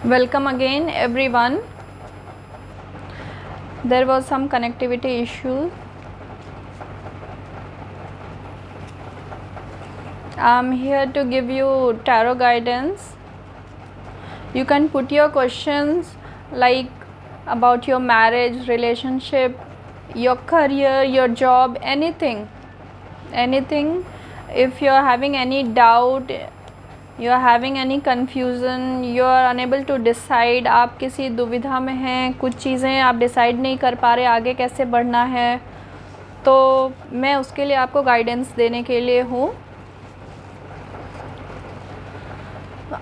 Welcome again everyone. There was some connectivity issue. I'm here to give you tarot guidance. You can put your questions like about your marriage, relationship, your career, your job, anything. If you're having any doubt, you're having any confusion, you're unable to decide, आप किसी दुविधा में हैं, कुछ चीज़ें आप decide नहीं कर पा रहे आगे कैसे बढ़ना है, तो मैं उसके लिए आपको गाइडेंस देने के लिए हूँ.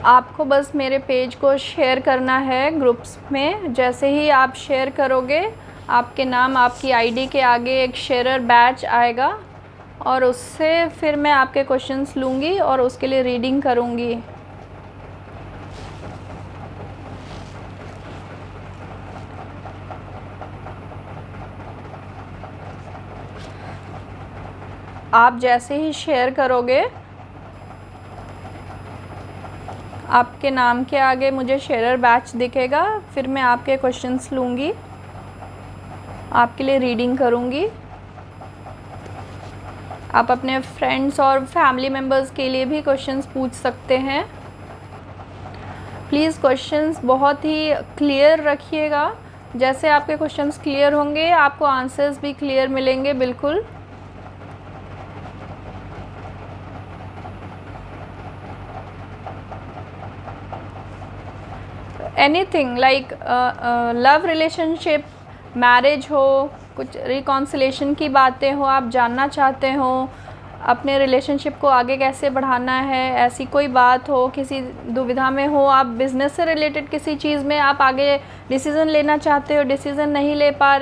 आपको बस मेरे पेज को शेयर करना है ग्रुप्स में. जैसे ही आप शेयर करोगे, आपके नाम, आपकी आईडी के आगे एक शेयरर बैच आएगा और उससे फिर मैं आपके क्वेश्चंस लूँगी और उसके लिए रीडिंग करूँगी. आप जैसे ही शेयर करोगे, आपके नाम के आगे मुझे शेयरर बैच दिखेगा, फिर मैं आपके क्वेश्चंस लूँगी, आपके लिए रीडिंग करूँगी. आप अपने फ्रेंड्स और फैमिली मेम्बर्स के लिए भी क्वेश्चंस पूछ सकते हैं. प्लीज़ क्वेश्चंस बहुत ही क्लियर रखिएगा. जैसे आपके क्वेश्चंस क्लियर होंगे, आपको आंसर्स भी क्लियर मिलेंगे. बिल्कुल. Anything like love relationship, marriage हो, कुछ रिकॉन्सिलेशन की बातें हो, आप जानना चाहते हो अपने रिलेशनशिप को आगे कैसे बढ़ाना है, ऐसी कोई बात हो, किसी दुविधा में हो, आप बिज़नेस से रिलेटेड किसी चीज़ में आप आगे डिसीज़न लेना चाहते हो, डिसीज़न नहीं ले पा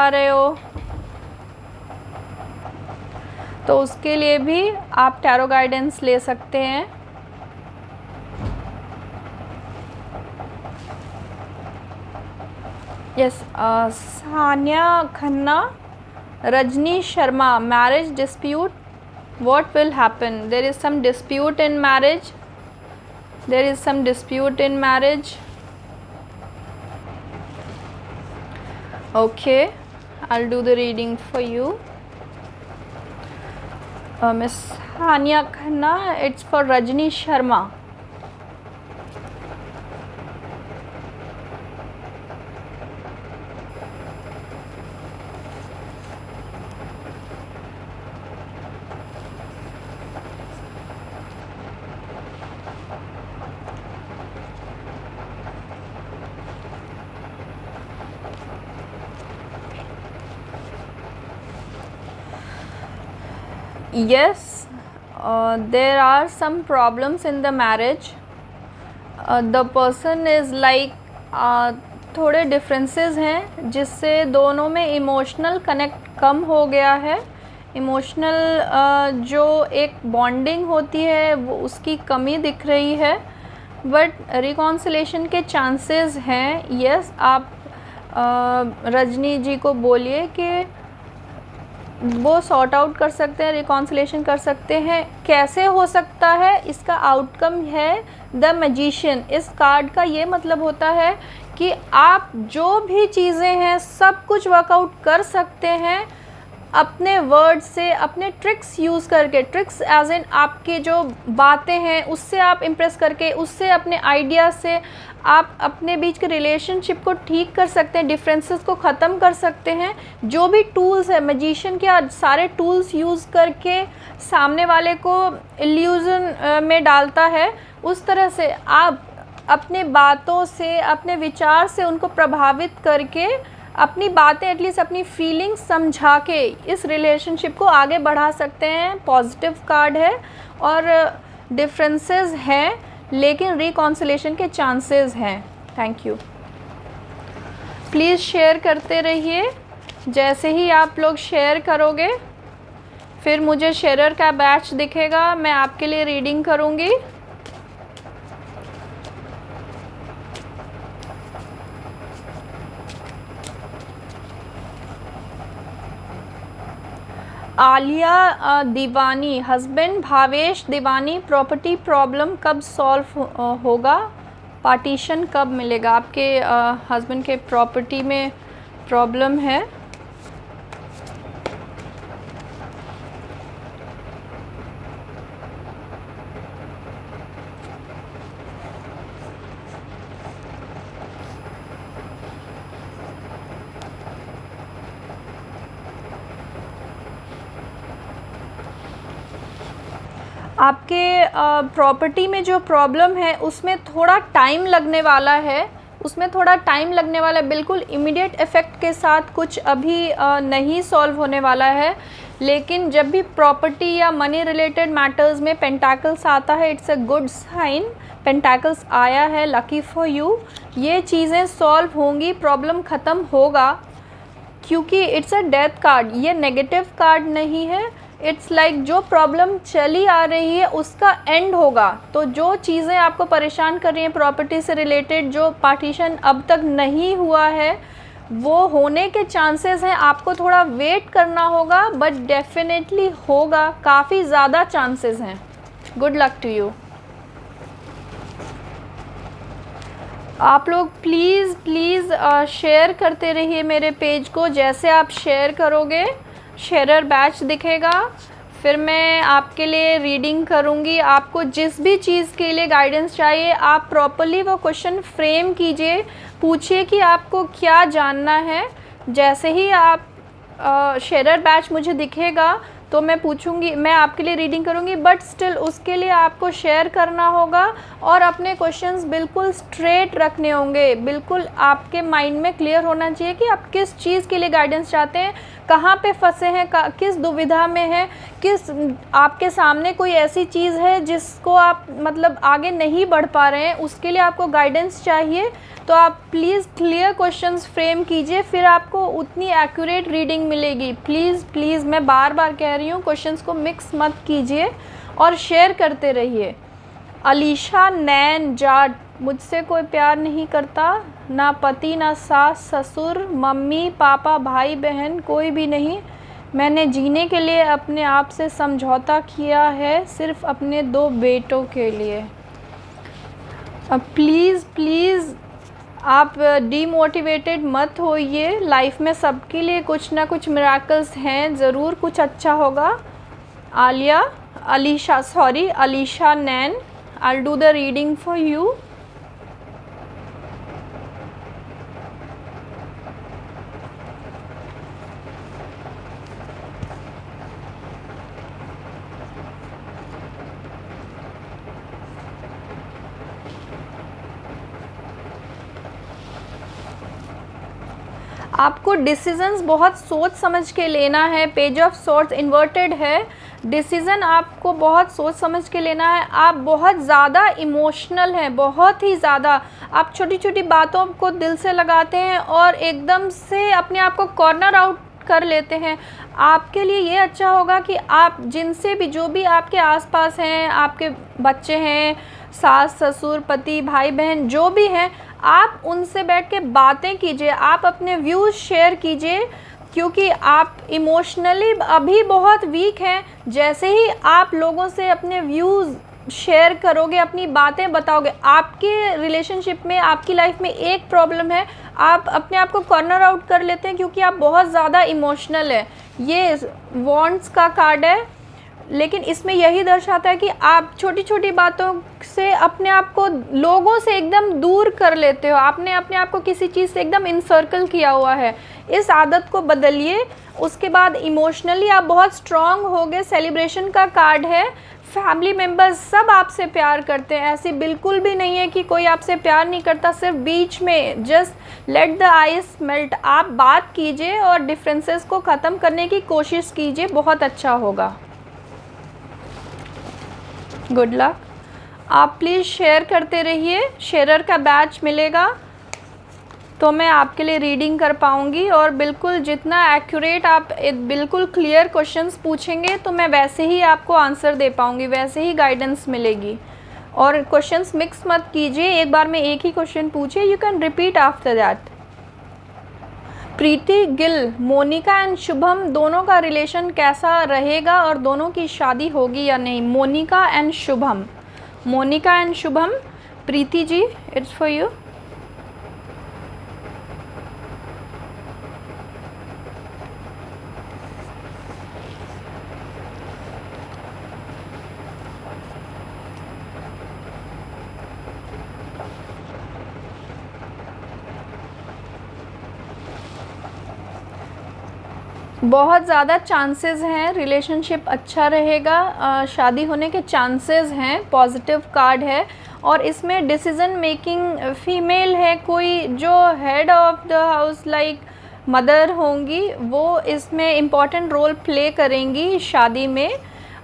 रहे, हो, तो उसके लिए भी आप टैरो गाइडेंस ले सकते हैं. Yes, Sania Khanna, Rajni Sharma, marriage dispute, what will happen? There is some dispute in marriage. Okay, I'll do the reading for you. Miss Sania Khanna, it's for Rajni Sharma. Yes, there are some problems in the marriage. The person is like थोड़े differences हैं जिससे दोनों में emotional connect कम हो गया है. Emotional जो एक बॉन्डिंग होती है वो उसकी कमी दिख रही है. बट रिकॉन्सिलेशन के चांसेस हैं. यस, आप रजनी जी को बोलिए कि वो सॉर्ट आउट कर सकते हैं, रिकॉन्सिलेशन कर सकते हैं. कैसे हो सकता है, इसका आउटकम है द मैजिशियन. इस कार्ड का ये मतलब होता है कि आप जो भी चीज़ें हैं सब कुछ वर्कआउट कर सकते हैं अपने वर्ड से, अपने ट्रिक्स यूज़ करके. ट्रिक्स एज इन आपकी जो बातें हैं उससे आप इम्प्रेस करके, उससे अपने आइडिया से आप अपने बीच के रिलेशनशिप को ठीक कर सकते हैं, डिफरेंसेस को ख़त्म कर सकते हैं. जो भी टूल्स है, मैजिशियन के सारे टूल्स यूज़ करके सामने वाले को इल्यूज़न में डालता है. उस तरह से आप अपने बातों से, अपने विचार से उनको प्रभावित करके अपनी बातें, एटलीस्ट अपनी फीलिंग्स समझा के इस रिलेशनशिप को आगे बढ़ा सकते हैं. पॉजिटिव कार्ड है और डिफरेंसेस हैं लेकिन रिकॉन्सिलेशन के चांसेस हैं. Thank you. प्लीज़ शेयर करते रहिए. जैसे ही आप लोग शेयर करोगे फिर मुझे शेयरर का बैच दिखेगा, मैं आपके लिए रीडिंग करूँगी. आलिया दीवानी, हस्बैंड भावेश दीवानी, प्रॉपर्टी प्रॉब्लम कब सॉल्व होगा, पार्टीशन कब मिलेगा? आपके हस्बैंड के प्रॉपर्टी में प्रॉब्लम है। आपके प्रॉपर्टी में जो प्रॉब्लम है उसमें थोड़ा टाइम लगने वाला है, बिल्कुल इमीडिएट इफ़ेक्ट के साथ कुछ अभी नहीं सॉल्व होने वाला है। लेकिन जब भी प्रॉपर्टी या मनी रिलेटेड मैटर्स में पेंटाकल्स आता है, it's a good sign. Pentacles आया है, लकी फॉर यू। ये चीज़ें सॉल्व होंगी, प्रॉब्लम ख़त्म होगा, क्योंकि इट्स अ डेथ कार्ड, ये नेगेटिव कार्ड नहीं है। इट्स लाइक जो प्रॉब्लम चली आ रही है उसका एंड होगा। तो जो चीज़ें आपको परेशान कर रही हैं प्रॉपर्टी से रिलेटेड, जो पार्टीशन अब तक नहीं हुआ है, वो होने के चांसेस हैं। आपको थोड़ा वेट करना होगा, बट डेफिनेटली होगा, काफ़ी ज़्यादा चांसेस हैं। Good luck to you. आप लोग प्लीज़ शेयर करते रहिए मेरे पेज को। जैसे आप शेयर करोगे, शेयरर बैच दिखेगा, फिर मैं आपके लिए रीडिंग करूँगी। आपको जिस भी चीज़ के लिए गाइडेंस चाहिए, आप प्रॉपरली वो क्वेश्चन फ्रेम कीजिए, पूछिए कि आपको क्या जानना है। जैसे ही आप शेयरर बैच मुझे दिखेगा तो मैं पूछूंगी, मैं आपके लिए रीडिंग करूंगी, बट स्टिल उसके लिए आपको शेयर करना होगा और अपने क्वेश्चंस बिल्कुल स्ट्रेट रखने होंगे। बिल्कुल आपके माइंड में क्लियर होना चाहिए कि आप किस चीज़ के लिए गाइडेंस चाहते हैं, कहाँ पे फंसे हैं, किस दुविधा में हैं, किस आपके सामने कोई ऐसी चीज़ है जिसको आप मतलब आगे नहीं बढ़ पा रहे हैं, उसके लिए आपको गाइडेंस चाहिए। तो आप प्लीज़ क्लियर क्वेश्चंस फ्रेम कीजिए, फिर आपको उतनी एक्यूरेट रीडिंग मिलेगी। प्लीज़ मैं बार बार कह रही हूँ, क्वेश्चंस को मिक्स मत कीजिए और शेयर करते रहिए। अलीशा नैन जाट, मुझसे कोई प्यार नहीं करता, ना पति ना सास ससुर मम्मी पापा भाई बहन कोई भी नहीं। मैंने जीने के लिए अपने आप से समझौता किया है, सिर्फ अपने 2 बेटों के लिए। प्लीज़ आप डीमोटिवेटेड मत होइए। लाइफ में सबके लिए कुछ ना कुछ मिराकल्स हैं, ज़रूर कुछ अच्छा होगा। Alisha Nain, I will do the reading for you. आपको डिसीजंस बहुत सोच समझ के लेना है। पेज ऑफ सॉर्ड्स इन्वर्टेड है, डिसीज़न आपको बहुत सोच समझ के लेना है। आप बहुत ज़्यादा इमोशनल हैं, बहुत ही ज़्यादा। आप छोटी छोटी बातों को दिल से लगाते हैं और एकदम से अपने आप को कॉर्नर आउट कर लेते हैं। आपके लिए ये अच्छा होगा कि आप जिनसे भी, जो भी आपके आसपास हैं, आपके बच्चे हैं, सास ससुर पति भाई बहन जो भी हैं, आप उनसे बैठ के बातें कीजिए, आप अपने व्यूज़ शेयर कीजिए, क्योंकि आप इमोशनली अभी बहुत वीक हैं। जैसे ही आप लोगों से अपने व्यूज़ शेयर करोगे, अपनी बातें बताओगे, आपके रिलेशनशिप में, आपकी लाइफ में एक प्रॉब्लम है, आप अपने आप को कॉर्नर आउट कर लेते हैं क्योंकि आप बहुत ज़्यादा इमोशनल है। ये वॉन्ट्स का कार्ड है, लेकिन इसमें यही दर्शाता है कि आप छोटी छोटी बातों से अपने आप को लोगों से एकदम दूर कर लेते हो। आपने अपने आप को किसी चीज़ से एकदम इनसर्कल किया हुआ है। इस आदत को बदलिए। उसके बाद इमोशनली आप बहुत स्ट्रांग हो गए। सेलिब्रेशन का कार्ड है। फैमिली मेम्बर्स सब आपसे प्यार करते हैं, ऐसी बिल्कुल भी नहीं है कि कोई आपसे प्यार नहीं करता। सिर्फ बीच में just let the ice melt, आप बात कीजिए और डिफरेंसेस को ख़त्म करने की कोशिश कीजिए, बहुत अच्छा होगा। Good luck. आप प्लीज़ शेयर करते रहिए, शेयरर का बैच मिलेगा तो मैं आपके लिए रीडिंग कर पाऊँगी। और बिल्कुल जितना एक्यूरेट आप बिल्कुल क्लियर क्वेश्चंस पूछेंगे तो मैं वैसे ही आपको आंसर दे पाऊँगी, वैसे ही गाइडेंस मिलेगी। और क्वेश्चंस मिक्स मत कीजिए, एक बार में एक ही क्वेश्चन पूछिए, you can repeat after that. Preeti Gill, Monika and Shubham दोनों का रिलेशन कैसा रहेगा और दोनों की शादी होगी या नहीं? Monika and Shubham, Monika and Shubham, Preeti ji it's for you. बहुत ज़्यादा चांसेस हैं, रिलेशनशिप अच्छा रहेगा, शादी होने के चांसेस हैं, पॉजिटिव कार्ड है। और इसमें डिसीज़न मेकिंग फीमेल है, कोई जो head of the house like mother होंगी वो इसमें इम्पॉर्टेंट रोल प्ले करेंगी शादी में।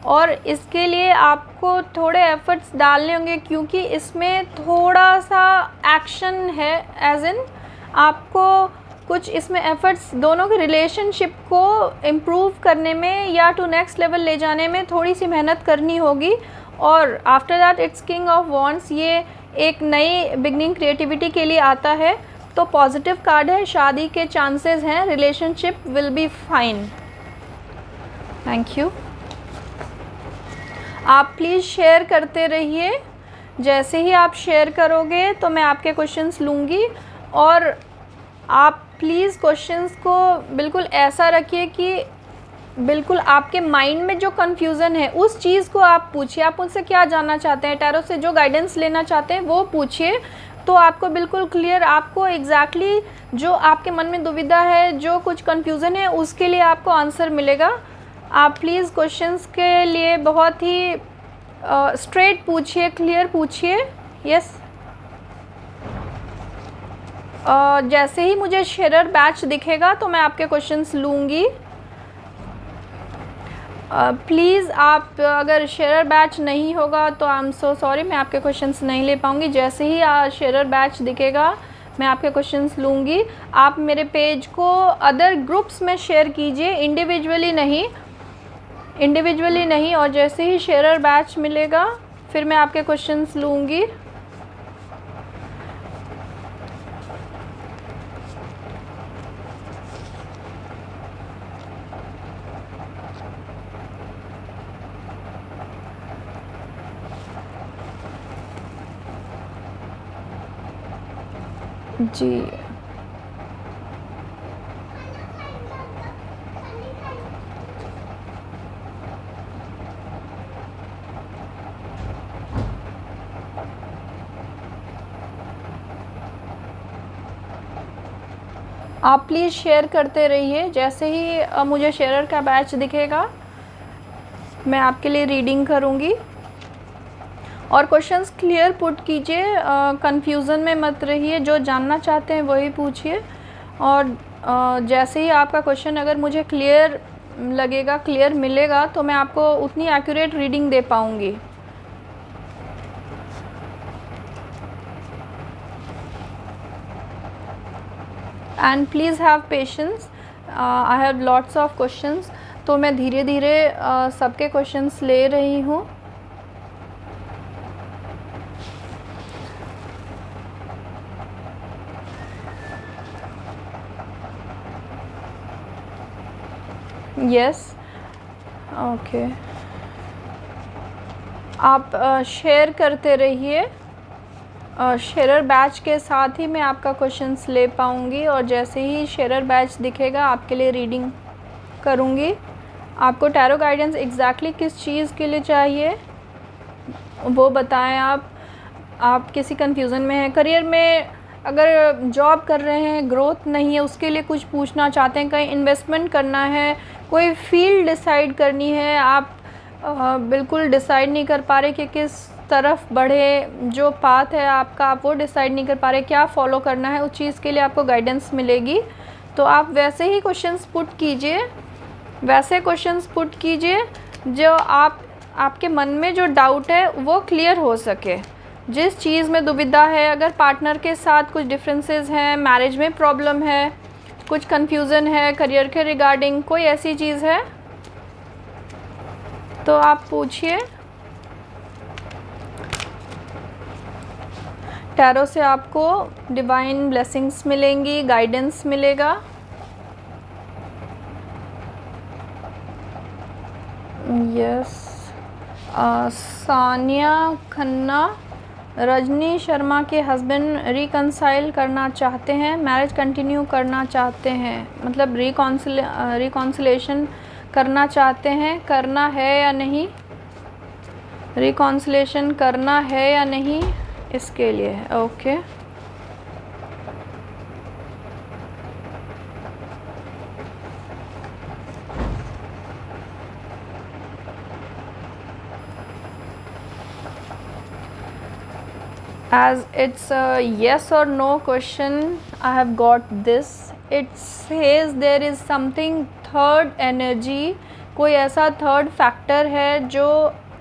और इसके लिए आपको थोड़े एफर्ट्स डालने होंगे क्योंकि इसमें थोड़ा सा एक्शन है, एज इन आपको कुछ इसमें एफर्ट्स दोनों के रिलेशनशिप को इम्प्रूव करने में या टू नेक्स्ट लेवल ले जाने में थोड़ी सी मेहनत करनी होगी। और after that it's king of wands, ये एक नई बिगनिंग क्रिएटिविटी के लिए आता है। तो पॉजिटिव कार्ड है, शादी के चांसेस हैं, relationship will be fine. Thank you. आप प्लीज़ शेयर करते रहिए, जैसे ही आप शेयर करोगे तो मैं आपके क्वेश्चंस लूँगी। और आप प्लीज़ क्वेश्चंस को बिल्कुल ऐसा रखिए कि बिल्कुल आपके माइंड में जो कन्फ्यूज़न है उस चीज़ को आप पूछिए। आप मुझसे क्या जानना चाहते हैं, टैरो से जो गाइडेंस लेना चाहते हैं वो पूछिए, तो आपको बिल्कुल क्लियर, आपको एग्जैक्टली जो आपके मन में दुविधा है, जो कुछ कन्फ्यूज़न है, उसके लिए आपको आंसर मिलेगा। आप प्लीज़ क्वेश्चंस के लिए बहुत ही स्ट्रेट पूछिए, क्लियर पूछिए। यस, जैसे ही मुझे शेयर बैच दिखेगा तो मैं आपके क्वेश्चंस लूँगी। प्लीज़ आप अगर शेयर बैच नहीं होगा तो आई एम सो सॉरी, मैं आपके क्वेश्चंस नहीं ले पाऊँगी। जैसे ही शेयर बैच दिखेगा मैं आपके क्वेश्चंस लूँगी। आप मेरे पेज को अदर ग्रुप्स में शेयर कीजिए, इंडिविजुअली नहीं। और जैसे ही शेयर बैच मिलेगा फिर मैं आपके क्वेश्चंस लूँगी। जी, आप प्लीज़ शेयर करते रहिए। जैसे ही मुझे शेयर का बैच दिखेगा मैं आपके लिए रीडिंग करूँगी। और क्वेश्चंस क्लियर पुट कीजिए, कंफ्यूजन में मत रहिए, जो जानना चाहते हैं वही पूछिए। और जैसे ही आपका क्वेश्चन अगर मुझे क्लियर लगेगा, क्लियर मिलेगा, तो मैं आपको उतनी एक्यूरेट रीडिंग दे पाऊँगी। And please have patience, I have lots of questions, तो मैं धीरे धीरे सबके क्वेश्चंस ले रही हूँ। यस, ओके, आप शेयर करते रहिए। शेयर बैच के साथ ही मैं आपका क्वेश्चंस ले पाऊँगी। और जैसे ही शेयर बैच दिखेगा आपके लिए रीडिंग करूँगी। आपको टैरो गाइडेंस एग्जैक्टली किस चीज़ के लिए चाहिए वो बताएं। आप किसी कंफ्यूजन में हैं, करियर में अगर जॉब कर रहे हैं, ग्रोथ नहीं है, उसके लिए कुछ पूछना चाहते हैं, कहीं इन्वेस्टमेंट करना है, कोई फील्ड डिसाइड करनी है, आप बिल्कुल डिसाइड नहीं कर पा रहे कि किस तरफ बढ़े, जो पाथ है आपका आप वो डिसाइड नहीं कर पा रहे, क्या फॉलो करना है, उस चीज़ के लिए आपको गाइडेंस मिलेगी। तो आप वैसे ही क्वेश्चंस पुट कीजिए, वैसे क्वेश्चंस पुट कीजिए जो आपके मन में जो डाउट है वो क्लियर हो सके। जिस चीज़ में दुविधा है, अगर पार्टनर के साथ कुछ डिफरेंसेस हैं, मैरिज में प्रॉब्लम है, कुछ कंफ्यूजन है, करियर के रिगार्डिंग कोई ऐसी चीज़ है तो आप पूछिए। टैरो से आपको डिवाइन ब्लेसिंग्स मिलेंगी, गाइडेंस मिलेगा। यस। सानिया खन्ना, रजनी शर्मा के हस्बैंड रिकंसाइल करना चाहते हैं, मैरिज कंटिन्यू करना चाहते हैं, मतलब रिकॉन्सिलेशन करना चाहते हैं, करना है या नहीं, रिकॉन्सिलेशन करना है या नहीं, इसके लिए okay. As it's a yes or no question, I have got this. It says there is something third energy, कोई ऐसा थर्ड फैक्टर है जो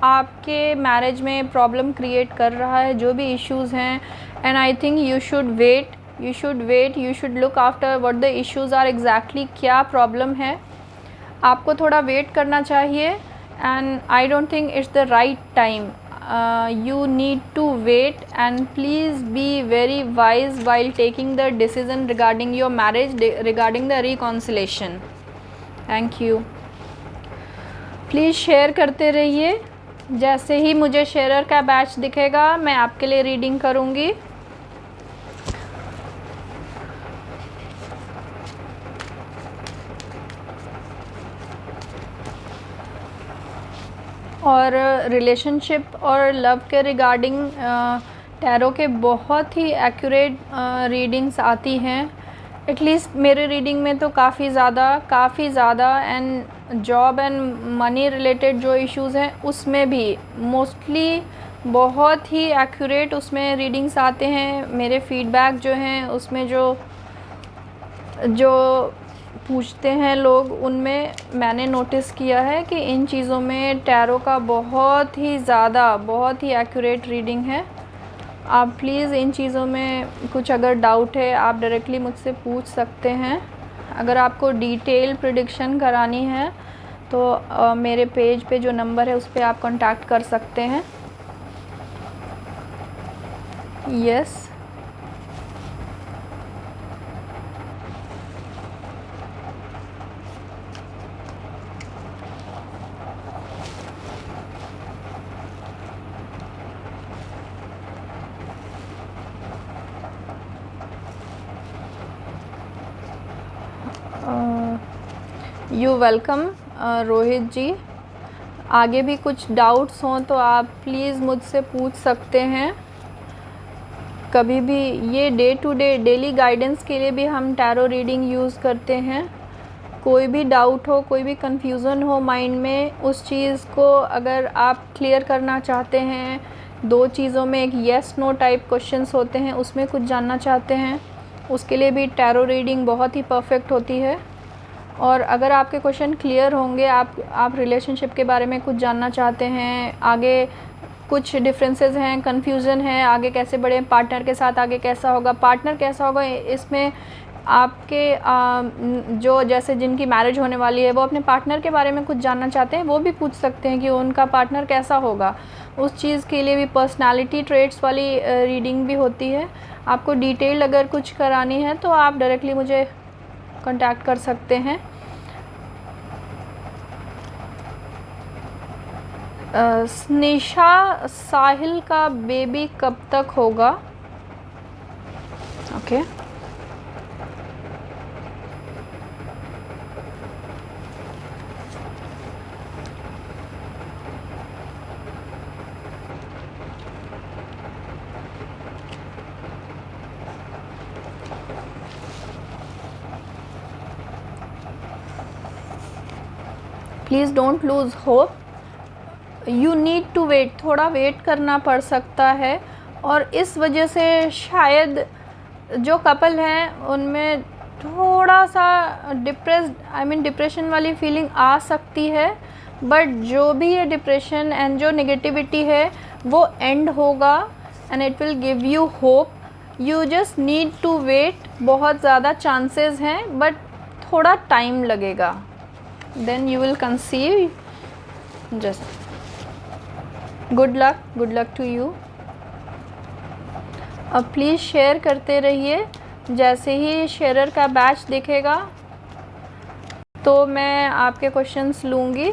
आपके मैरिज में प्रॉब्लम क्रिएट कर रहा है, जो भी इश्यूज़ हैं। And I think you should wait, you should look after what the issues are exactly, क्या प्रॉब्लम है, आपको थोड़ा वेट करना चाहिए। And I don't think it's the right time, you need to wait, and please be very wise while taking the decision regarding your marriage, regarding the reconciliation. Thank you. Please share करते रहिए, जैसे ही मुझे शेयरर का batch दिखेगा मैं आपके लिए reading करूँगी। और रिलेशनशिप और लव के रिगार्डिंग टैरो के बहुत ही एक्यूरेट रीडिंग्स आती हैं, एटलीस्ट मेरे रीडिंग में तो काफ़ी ज़्यादा। And job and money related जो इश्यूज़ हैं उसमें भी मोस्टली बहुत ही एक्यूरेट उसमें रीडिंग्स आते हैं। मेरे फीडबैक जो हैं उसमें जो पूछते हैं लोग, उनमें मैंने नोटिस किया है कि इन चीज़ों में टैरो का बहुत ही एक्यूरेट रीडिंग है। आप प्लीज़ इन चीज़ों में कुछ अगर डाउट है आप डायरेक्टली मुझसे पूछ सकते हैं। अगर आपको डिटेल प्रेडिक्शन करानी है तो मेरे पेज पे जो नंबर है उस पर आप कांटेक्ट कर सकते हैं। यस। यू वेलकम रोहित जी। आगे भी कुछ डाउट्स हों तो आप प्लीज़ मुझसे पूछ सकते हैं कभी भी। ये day to day daily guidance के लिए भी हम टैरो रीडिंग यूज़ करते हैं। कोई भी डाउट हो, कोई भी कन्फ्यूज़न हो माइंड में, उस चीज़ को अगर आप क्लियर करना चाहते हैं, दो चीज़ों में एक येस नो टाइप क्वेश्चंस होते हैं, उसमें कुछ जानना चाहते हैं, उसके लिए भी टैरो रीडिंग बहुत ही परफेक्ट होती है। और अगर आपके क्वेश्चन क्लियर होंगे, आप रिलेशनशिप के बारे में कुछ जानना चाहते हैं, आगे कुछ डिफरेंसेस हैं, कन्फ्यूज़न है, आगे कैसे बढ़ें, पार्टनर के साथ आगे कैसा होगा, पार्टनर कैसा होगा, इसमें आपके जो जैसे जिनकी मैरिज होने वाली है वो अपने पार्टनर के बारे में कुछ जानना चाहते हैं, वो भी पूछ सकते हैं कि उनका पार्टनर कैसा होगा। उस चीज़ के लिए भी पर्सनालिटी ट्रेट्स वाली रीडिंग भी होती है। आपको डिटेल अगर कुछ करानी है तो आप डायरेक्टली मुझे कांटेक्ट कर सकते हैं। स्निशा साहिल का बेबी कब तक होगा? Okay. Please don't lose hope, you need to wait, थोड़ा वेट करना पड़ सकता है। और इस वजह से शायद जो कपल हैं उनमें थोड़ा सा डिप्रेशन वाली फीलिंग आ सकती है, बट जो भी ये डिप्रेशन एंड जो नेगेटिविटी है वो एंड होगा and it will give you hope. You just need to wait. बहुत ज़्यादा चांसेस हैं बट थोड़ा टाइम लगेगा, then you will conceive. Just good luck to you. अब प्लीज़ शेयर करते रहिए, जैसे ही शेयरर का बैच दिखेगा तो मैं आपके क्वेश्चंस लूँगी।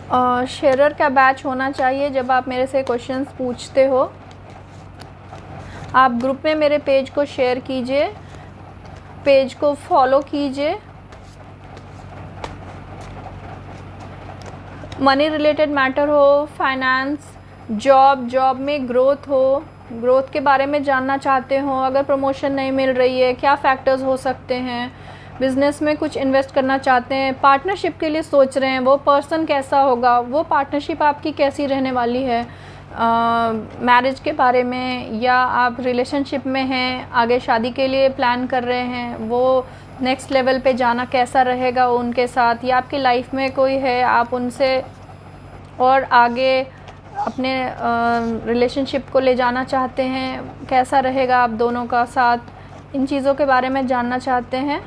शेयरर का बैच होना चाहिए जब आप मेरे से क्वेश्चंस पूछते हो। आप ग्रुप में मेरे पेज को शेयर कीजिए, पेज को फॉलो कीजिए। मनी रिलेटेड मैटर हो, फाइनेंस, जॉब में ग्रोथ हो, ग्रोथ के बारे में जानना चाहते हो, अगर प्रमोशन नहीं मिल रही है क्या फैक्टर्स हो सकते हैं, बिज़नेस में कुछ इन्वेस्ट करना चाहते हैं, पार्टनरशिप के लिए सोच रहे हैं, वो पर्सन कैसा होगा, वो पार्टनरशिप आपकी कैसी रहने वाली है, मैरिज के बारे में, या आप रिलेशनशिप में हैं, आगे शादी के लिए प्लान कर रहे हैं, वो नेक्स्ट लेवल पे जाना कैसा रहेगा उनके साथ, या आपकी लाइफ में कोई है आप उनसे और आगे अपने रिलेशनशिप को ले जाना चाहते हैं, कैसा रहेगा आप दोनों का साथ, इन चीज़ों के बारे में जानना चाहते हैं,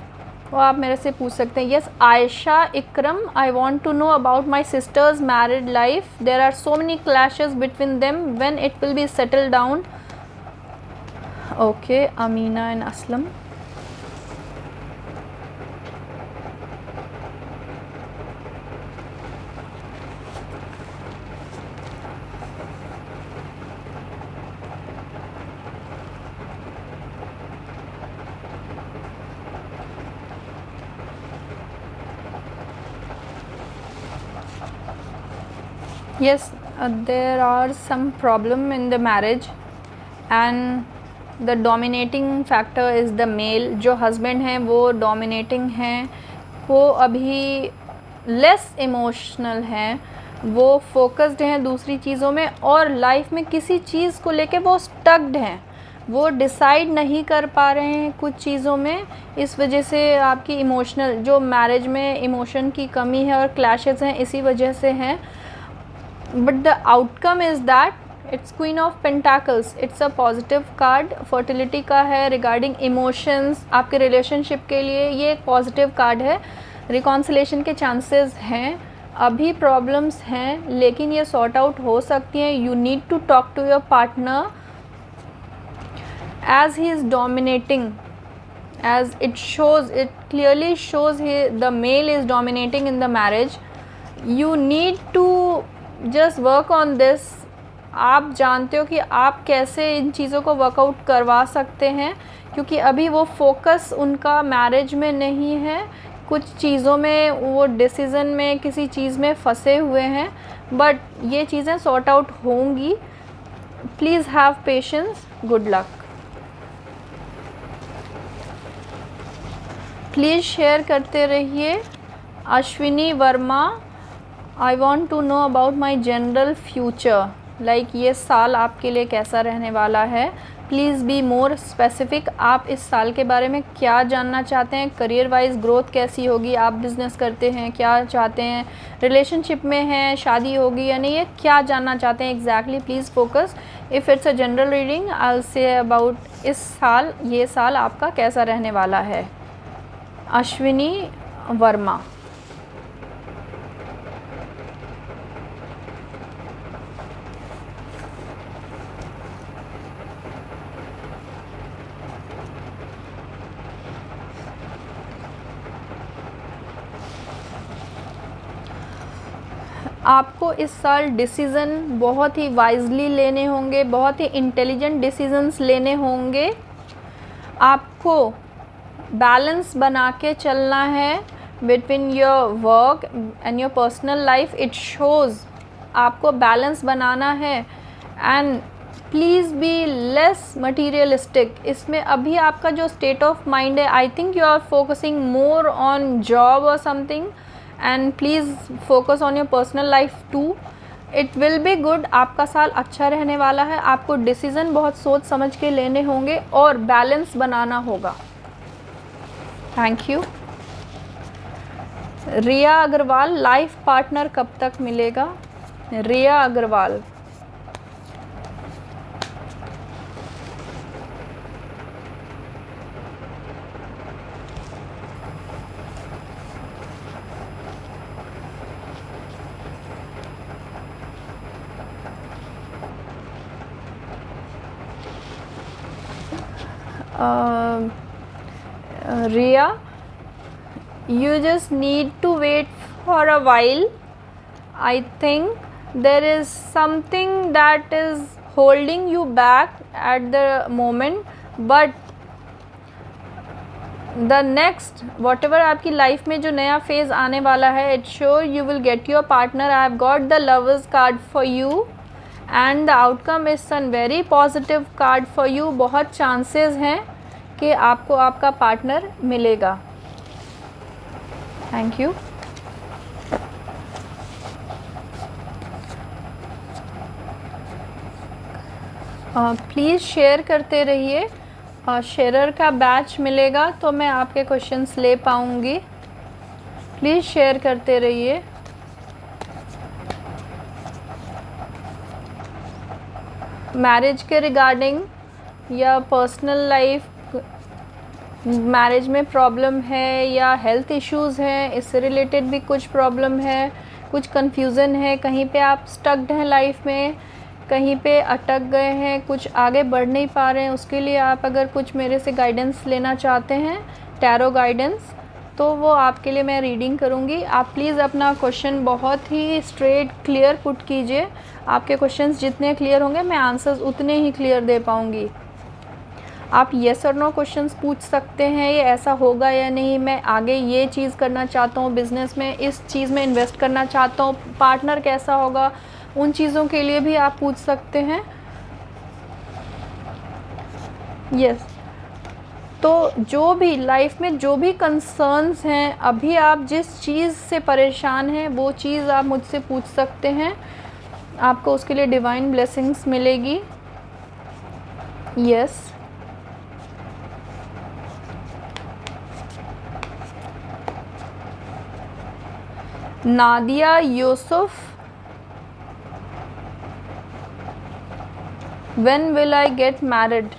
वो आप मेरे से पूछ सकते हैं। Yes Ayesha Ikram, I want to know about my sister's married life, there are so many clashes between them, when it will be settle down. Okay, Amina and Aslam. Yes, there are some problem in the marriage and the dominating factor is the male। जो husband हैं वो dominating हैं, वो अभी less emotional हैं, वो focused हैं दूसरी चीज़ों में, और life में किसी चीज़ को लेके वो stucked हैं, वो डिसाइड नहीं कर पा रहे हैं कुछ चीज़ों में। इस वजह से आपकी इमोशनल जो मैरिज में इमोशन की कमी है और क्लैशेस हैं इसी वजह से हैं। But the outcome is that it's queen of pentacles, it's a positive card, fertility का है, रिगार्डिंग इमोशंस, आपके रिलेशनशिप के लिए ये एक पॉजिटिव कार्ड है। रिकॉन्सिलेशन के चांसेस हैं, अभी प्रॉब्लम्स हैं लेकिन ये सॉर्ट आउट हो सकती हैं। You need to talk to your partner as he is dominating, as it shows, it clearly shows the male is dominating in the marriage. You need to just work on this। आप जानते हो कि आप कैसे इन चीज़ों को workout करवा सकते हैं, क्योंकि अभी वो फोकस उनका मैरिज में नहीं है, कुछ चीज़ों में वो डिसीज़न में किसी चीज़ में फंसे हुए हैं, बट ये चीज़ें सॉर्ट आउट होंगी। Please have patience, good luck. Please share करते रहिए। Ashwini Verma, I want to know about my general future, like ये साल आपके लिए कैसा रहने वाला है। प्लीज़ बी मोर स्पेसिफिक, आप इस साल के बारे में क्या जानना चाहते हैं, करियर वाइज ग्रोथ कैसी होगी, आप बिज़नेस करते हैं क्या चाहते हैं, रिलेशनशिप में हैं, शादी होगी या नहीं, ये क्या जानना चाहते हैं exactly. Please focus. If it's a general reading I will say about इस साल, ये साल आपका कैसा रहने वाला है। अश्विनी वर्मा। आपको इस साल डिसीज़न बहुत ही वाइजली लेने होंगे, बहुत ही इंटेलिजेंट डिसीजंस लेने होंगे। आपको बैलेंस बना के चलना है between your work and your personal life. It shows आपको बैलेंस बनाना है and please be less materialistic. इसमें अभी आपका जो स्टेट ऑफ माइंड है, I think you are focusing more on job और something, and please focus on your personal life too. It will be good, आपका साल अच्छा रहने वाला है। आपको डिसीज़न बहुत सोच समझ के लेने होंगे और बैलेंस बनाना होगा। Thank you. Riya Agarwal, life partner कब तक मिलेगा? Riya Agarwal, Ria, you just need to wait for a while। I think there is something that is holding you back at the moment, but the next whatever आपकी life में जो नया phase आने वाला है, it sure you will get your partner. I have got the lovers card for you and the outcome is a very positive card for you. बहुत chances हैं कि आपको आपका पार्टनर मिलेगा. Thank you. प्लीज़ शेयर करते रहिए. शेयरर का batch मिलेगा तो मैं आपके क्वेश्चंस ले पाऊँगी. प्लीज़ शेयर करते रहिए. मैरिज के रिगार्डिंग या पर्सनल लाइफ, मैरिज में प्रॉब्लम है या हेल्थ इश्यूज़ हैं, इससे रिलेटेड भी कुछ प्रॉब्लम है, कुछ कंफ्यूजन है, कहीं पे आप स्टक्ड हैं लाइफ में, कहीं पे अटक गए हैं, कुछ आगे बढ़ नहीं पा रहे हैं, उसके लिए आप अगर कुछ मेरे से गाइडेंस लेना चाहते हैं, टैरो गाइडेंस, तो वो आपके लिए मैं रीडिंग करूँगी. आप प्लीज़ अपना क्वेश्चन बहुत ही स्ट्रेट क्लियर पुट कीजिए. आपके क्वेश्चंस जितने क्लियर होंगे मैं आंसर्स उतने ही क्लियर दे पाऊँगी. आप येस और नो क्वेश्चंस पूछ सकते हैं, ये ऐसा होगा या नहीं, मैं आगे ये चीज़ करना चाहता हूँ, बिज़नेस में इस चीज़ में इन्वेस्ट करना चाहता हूँ, पार्टनर कैसा होगा, उन चीज़ों के लिए भी आप पूछ सकते हैं. यस. तो जो भी लाइफ में जो भी कंसर्न्स हैं, अभी आप जिस चीज़ से परेशान हैं वो चीज़ आप मुझसे पूछ सकते हैं. आपको उसके लिए डिवाइन ब्लेसिंग्स मिलेगी. Yes. Nadia Yusuf, when will I get married?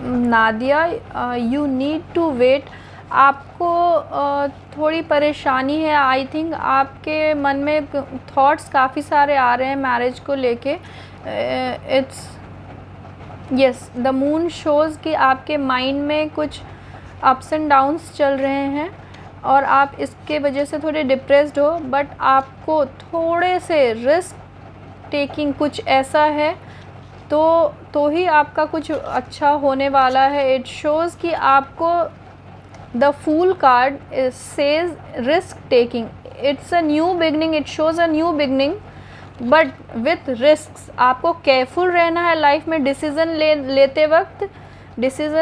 Nadia, you need to wait. आपको थोड़ी परेशानी है. आई थिंक आपके मन में थॉट्स काफ़ी सारे आ रहे हैं मैरिज को लेके. It's yes, the moon shows कि आपके माइंड में कुछ अप्स एंड डाउन्स चल रहे हैं और आप इसके वजह से थोड़े डिप्रेस्ड हो. बट आपको थोड़े से रिस्क टेकिंग कुछ ऐसा है तो ही आपका कुछ अच्छा होने वाला है. इट शोज़ कि आपको the fool card says risk taking. It's a new beginning. It shows a new beginning but with risk. आपको केयरफुल रहना है लाइफ में. डिसीज़न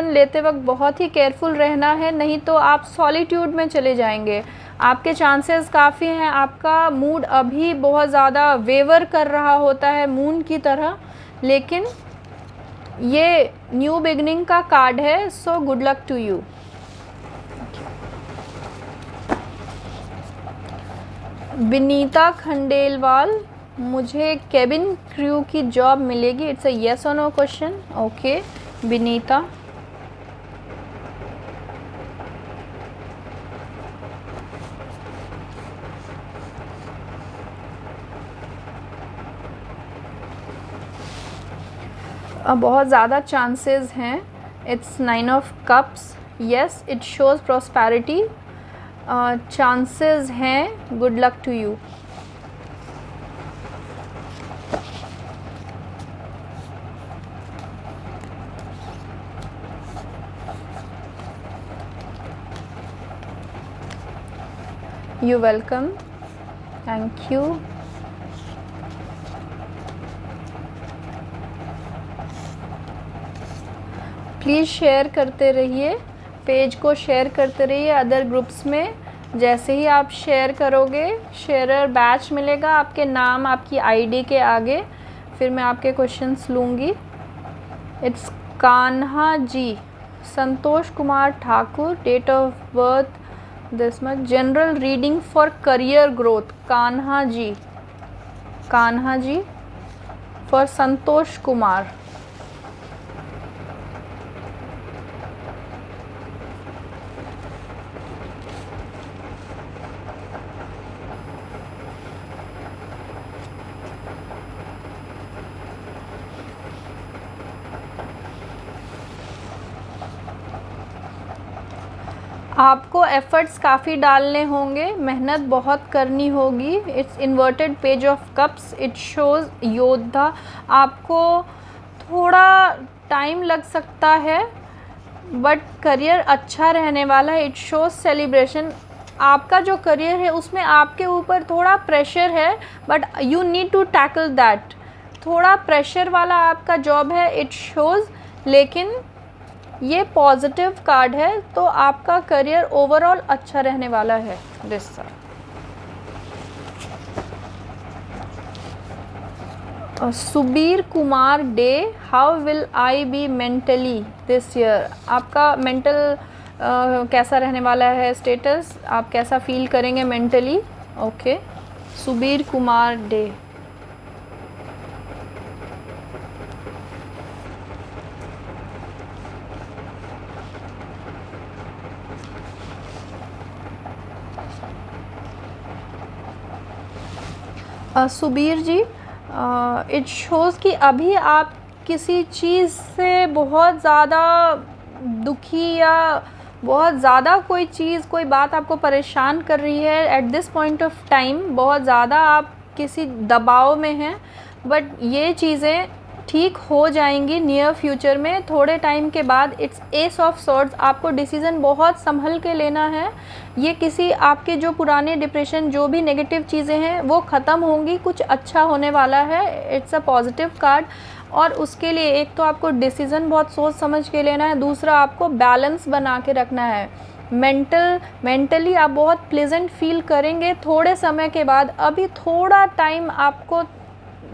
लेते वक्त बहुत ही केयरफुल रहना है, नहीं तो आप सॉलिट्यूड में चले जाएंगे. आपके चांसेस काफ़ी हैं. आपका मूड अभी बहुत ज़्यादा वेवर कर रहा होता है मून की तरह, लेकिन ये न्यू बिगनिंग का कार्ड है. So good luck to you. Vinita Khandelwal, मुझे केबिन क्रू की जॉब मिलेगी. It's a yes or no question. Okay Vinita. बहुत ज़्यादा चांसेस हैं. It's 9 of cups. Yes, it shows prosperity. Chances हैं. Good luck to you. You welcome. Thank you. Please share करते रहिए, page को शेयर करते रहिए अदर ग्रुप्स में. जैसे ही आप शेयर करोगे, शेयरर बैच मिलेगा आपके नाम, आपकी आईडी के आगे. फिर मैं आपके क्वेश्चंस लूँगी. It's Kanha ji. Santosh Kumar Thakur. Date of birth this much. General reading for career growth. Kanha ji for Santosh Kumar. आपको एफ़र्ट्स काफ़ी डालने होंगे, मेहनत बहुत करनी होगी। It's inverted page of cups, it shows योद्धा। आपको थोड़ा टाइम लग सकता है बट करियर अच्छा रहने वाला है। It shows celebration. आपका जो करियर है उसमें आपके ऊपर थोड़ा प्रेशर है but you need to tackle that. थोड़ा प्रेशर वाला आपका जॉब है, इट शोज़, लेकिन ये पॉजिटिव कार्ड है, तो आपका करियर ओवरऑल अच्छा रहने वाला है दिस साल। Subir Kumar Dey, how will I be mentally this year. आपका मेंटल कैसा रहने वाला है स्टेटस, आप कैसा फील करेंगे mentally. Okay, Subir Kumar Dey. Subir ji, it shows कि अभी आप किसी चीज़ से बहुत ज़्यादा दुखी या बहुत ज़्यादा कोई चीज़, कोई बात आपको परेशान कर रही है at this point of time. बहुत ज़्यादा आप किसी दबाव में हैं, बट ये चीज़ें ठीक हो जाएंगी नियर फ्यूचर में, थोड़े टाइम के बाद। It's S of swords. आपको डिसीज़न बहुत संभल के लेना है। ये किसी आपके जो पुराने डिप्रेशन, जो भी नेगेटिव चीज़ें हैं वो ख़त्म होंगी, कुछ अच्छा होने वाला है। It's a positive card. और उसके लिए एक तो आपको डिसीज़न बहुत सोच समझ के लेना है, दूसरा आपको बैलेंस बना के रखना है। मेंटली आप बहुत प्लेजेंट फील करेंगे थोड़े समय के बाद। अभी थोड़ा टाइम आपको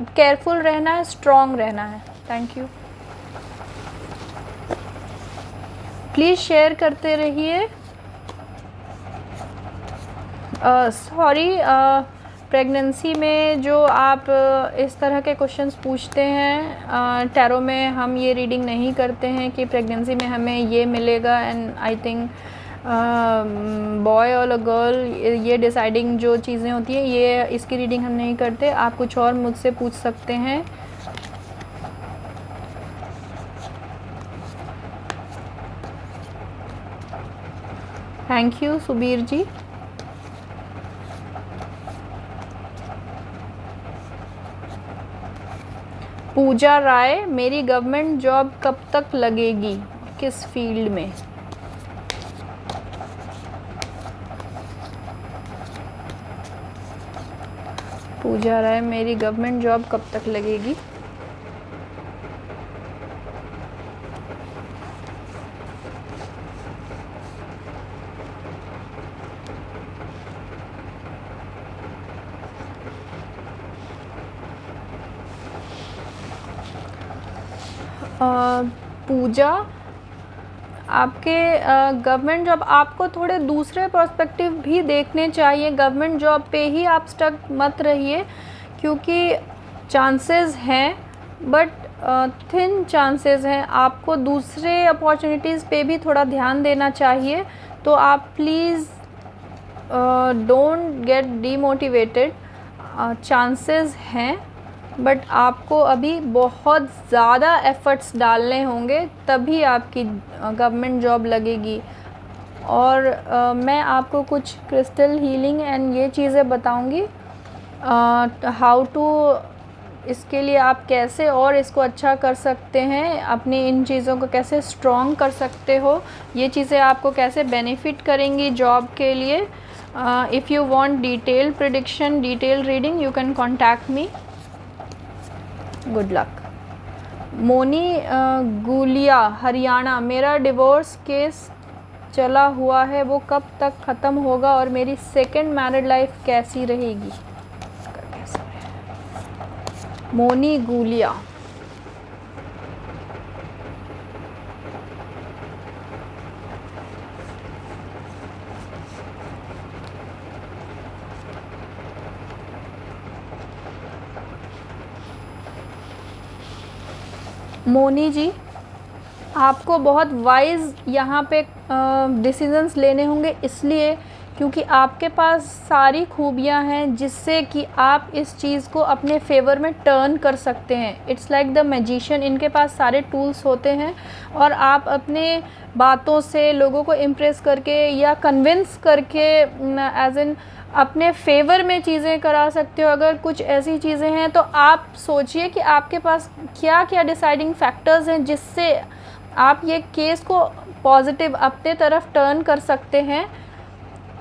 केयरफुल रहना है, स्ट्रॉन्ग रहना है। Thank you. प्लीज़ शेयर करते रहिए। सॉरी, प्रेगनेंसी में जो आप इस तरह के क्वेश्चंस पूछते हैं, टैरो में हम ये रीडिंग नहीं करते हैं कि प्रेगनेंसी में हमें ये मिलेगा, एंड आई थिंक बॉय और गर्ल, ये डिसाइडिंग जो चीज़ें होती हैं, ये इसकी रीडिंग हम नहीं करते। आप कुछ और मुझसे पूछ सकते हैं। थैंक यू सुबीर जी। पूजा राय, मेरी गवर्नमेंट जॉब कब तक लगेगी, किस फील्ड में। पूजा राय, मेरी गवर्नमेंट जॉब कब तक लगेगी। पूजा, आपके गवर्नमेंट जॉब, आपको थोड़े दूसरे पर्सपेक्टिव भी देखने चाहिए। गवर्नमेंट जॉब पे ही आप स्टक मत रहिए, क्योंकि चांसेस हैं बट थिन चांसेस हैं। आपको दूसरे अपॉर्चुनिटीज़ पे भी थोड़ा ध्यान देना चाहिए। तो आप please don't get demotivated. Chances हैं बट आपको अभी बहुत ज़्यादा एफ़र्ट्स डालने होंगे, तभी आपकी गवर्नमेंट जॉब लगेगी। और मैं आपको कुछ क्रिस्टल हीलिंग एंड ये चीज़ें बताऊंगी, हाउ टू, इसके लिए आप कैसे और इसको अच्छा कर सकते हैं, अपनी इन चीज़ों को कैसे स्ट्रॉन्ग कर सकते हो, ये चीज़ें आपको कैसे बेनिफिट करेंगी जॉब के लिए। If you want detail prediction, detail reading, you can contact me. Good luck. Moni Gulia, Haryana, मेरा डिवोर्स केस चला हुआ है, वो कब तक ख़त्म होगा और मेरी सेकंड मैरिड लाइफ कैसी रहेगी। मोनी गुलिया, मोनी जी, आपको बहुत वाइज यहाँ पे डिसीजंस लेने होंगे, इसलिए क्योंकि आपके पास सारी खूबियाँ हैं जिससे कि आप इस चीज़ को अपने फेवर में टर्न कर सकते हैं। इट्स लाइक द मैजिशियन, इनके पास सारे टूल्स होते हैं और आप अपने बातों से लोगों को इम्प्रेस करके या कन्विंस करके एज इन अपने फेवर में चीज़ें करा सकते हो। अगर कुछ ऐसी चीज़ें हैं तो आप सोचिए कि आपके पास क्या क्या डिसाइडिंग फैक्टर्स हैं जिससे आप ये केस को पॉजिटिव अपने तरफ टर्न कर सकते हैं।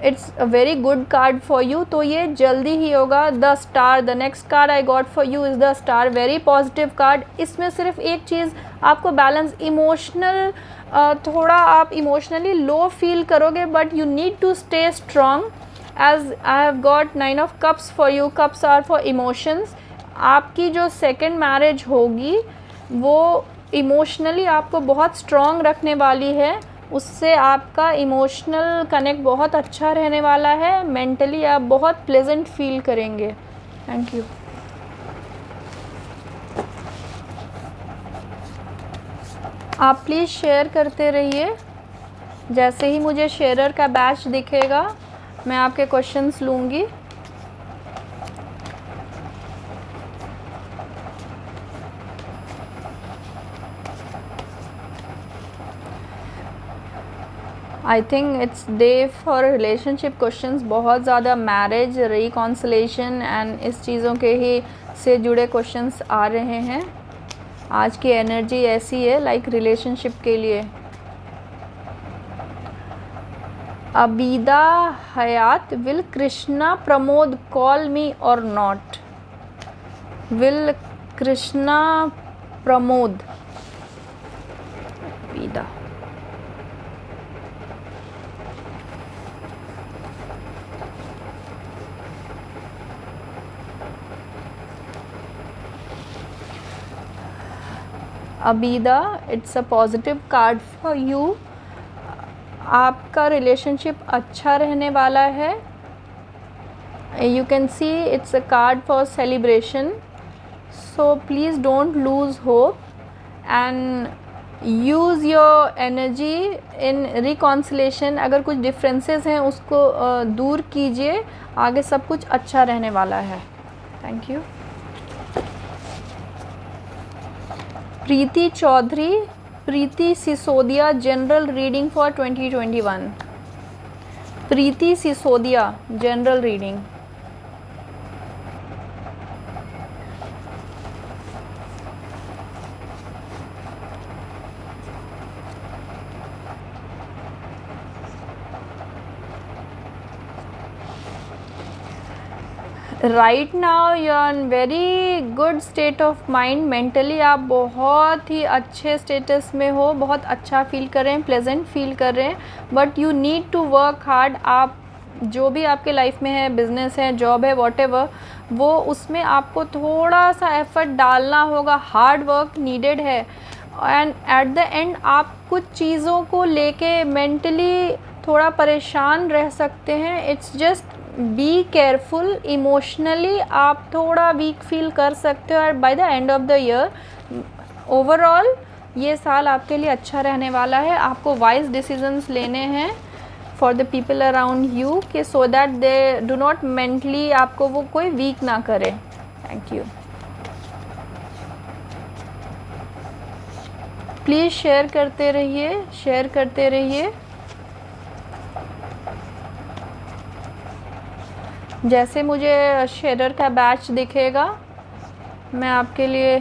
It's a very good card for you, तो ये जल्दी ही होगा। The star, the next card I got for you is the star, very positive card. इसमें सिर्फ एक चीज़ आपको बैलेंस, इमोशनल, थोड़ा आप इमोशनली लो फील करोगे but you need to stay strong. As I have got 9 of cups for you, cups are for emotions. आपकी जो सेकेंड मैरिज होगी वो इमोशनली आपको बहुत स्ट्रॉन्ग रखने वाली है, उससे आपका इमोशनल कनेक्ट बहुत अच्छा रहने वाला है। मेंटली आप बहुत प्लेजेंट फील करेंगे। Thank you. आप प्लीज़ शेयर करते रहिए। जैसे ही मुझे शेयरर का बैच दिखेगा मैं आपके क्वेश्चंस लूँगी। I think it's day for relationship questions. बहुत ज़्यादा मैरिज, रिकॉन्सिलेशन एंड इस चीज़ों के ही से जुड़े क्वेश्चंस आ रहे हैं। आज की एनर्जी ऐसी है लाइक रिलेशनशिप के लिए। Abida Hayat, will Krishna Pramod call me or not? Will Krishna Pramod, Abida. Abida, it's a positive card for you. आपका रिलेशनशिप अच्छा रहने वाला है। You can see it's a card for celebration, so please don't lose hope and use your energy in reconciliation. अगर कुछ differences हैं उसको दूर कीजिए, आगे सब कुछ अच्छा रहने वाला है। Thank you. Preeti Chaudhary, Preeti Sisodia, general reading for 2021। Preeti Sisodia, general reading. Right now you are in very good state of mind. Mentally आप बहुत ही अच्छे स्टेटस में हो, बहुत अच्छा फील कर रहे हैं, प्लेजेंट फील कर रहे हैं, but you need to work hard. आप जो भी आपके लाइफ में है, बिजनेस है, जॉब है, वॉटेवर, वो उसमें आपको थोड़ा सा एफर्ट डालना होगा। हार्ड वर्क नीडेड है एंड एट द एंड आप कुछ चीज़ों को लेके मेंटली थोड़ा परेशान रह सकते हैं। It's just be careful. Emotionally आप थोड़ा वीक फील कर सकते हो और by the end of the year overall ये साल आपके लिए अच्छा रहने वाला है। आपको वाइज डिसीजंस लेने हैं for the people around you के so that they do not mentally आपको वो कोई वीक ना करे। Thank you. प्लीज़ शेयर करते रहिए, शेयर करते रहिए। जैसे मुझे शेयरर का बैच दिखेगा मैं आपके लिए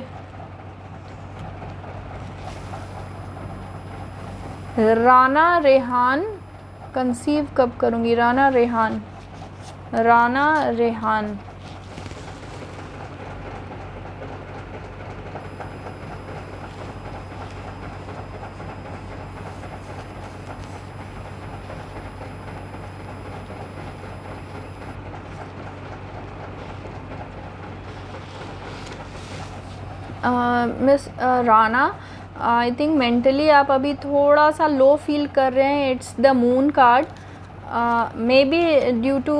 राना रेहान कंसीव कब करूँगी? Rana Rehan, Rana Rehan. Miss Rana, I think mentally आप अभी थोड़ा सा लो फील कर रहे हैं। It's the moon card, may be due to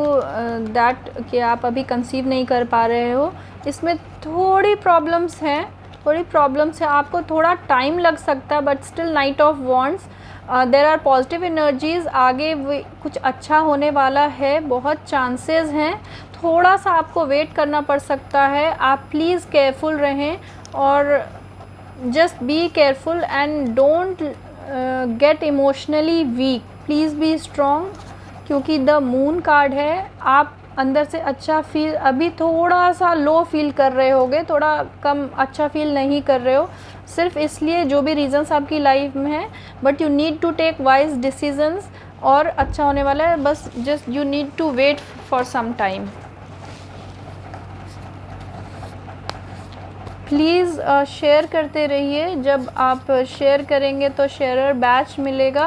that कि आप अभी कंसीव नहीं कर पा रहे हो। इसमें थोड़ी प्रॉब्लम्स हैं, थोड़ी प्रॉब्लम्स है, आपको थोड़ा टाइम लग सकता है but still knight of wands. There are positive energies, आगे कुछ अच्छा होने वाला है, बहुत चांसेस हैं। थोड़ा सा आपको वेट करना पड़ सकता है। आप प्लीज़ केयरफुल रहें और just be careful and don't get emotionally weak. Please be strong, क्योंकि द मून कार्ड है। आप अंदर से अच्छा फील, अभी थोड़ा सा लो फील कर रहे होगे, थोड़ा कम अच्छा फील नहीं कर रहे हो, सिर्फ इसलिए जो भी रीज़न्स आपकी लाइफ में हैं, but you need to take wise decisions और अच्छा होने वाला है। बस just you need to wait for some time. Please share करते रहिए। जब आप शेयर करेंगे तो शेयरर बैच मिलेगा,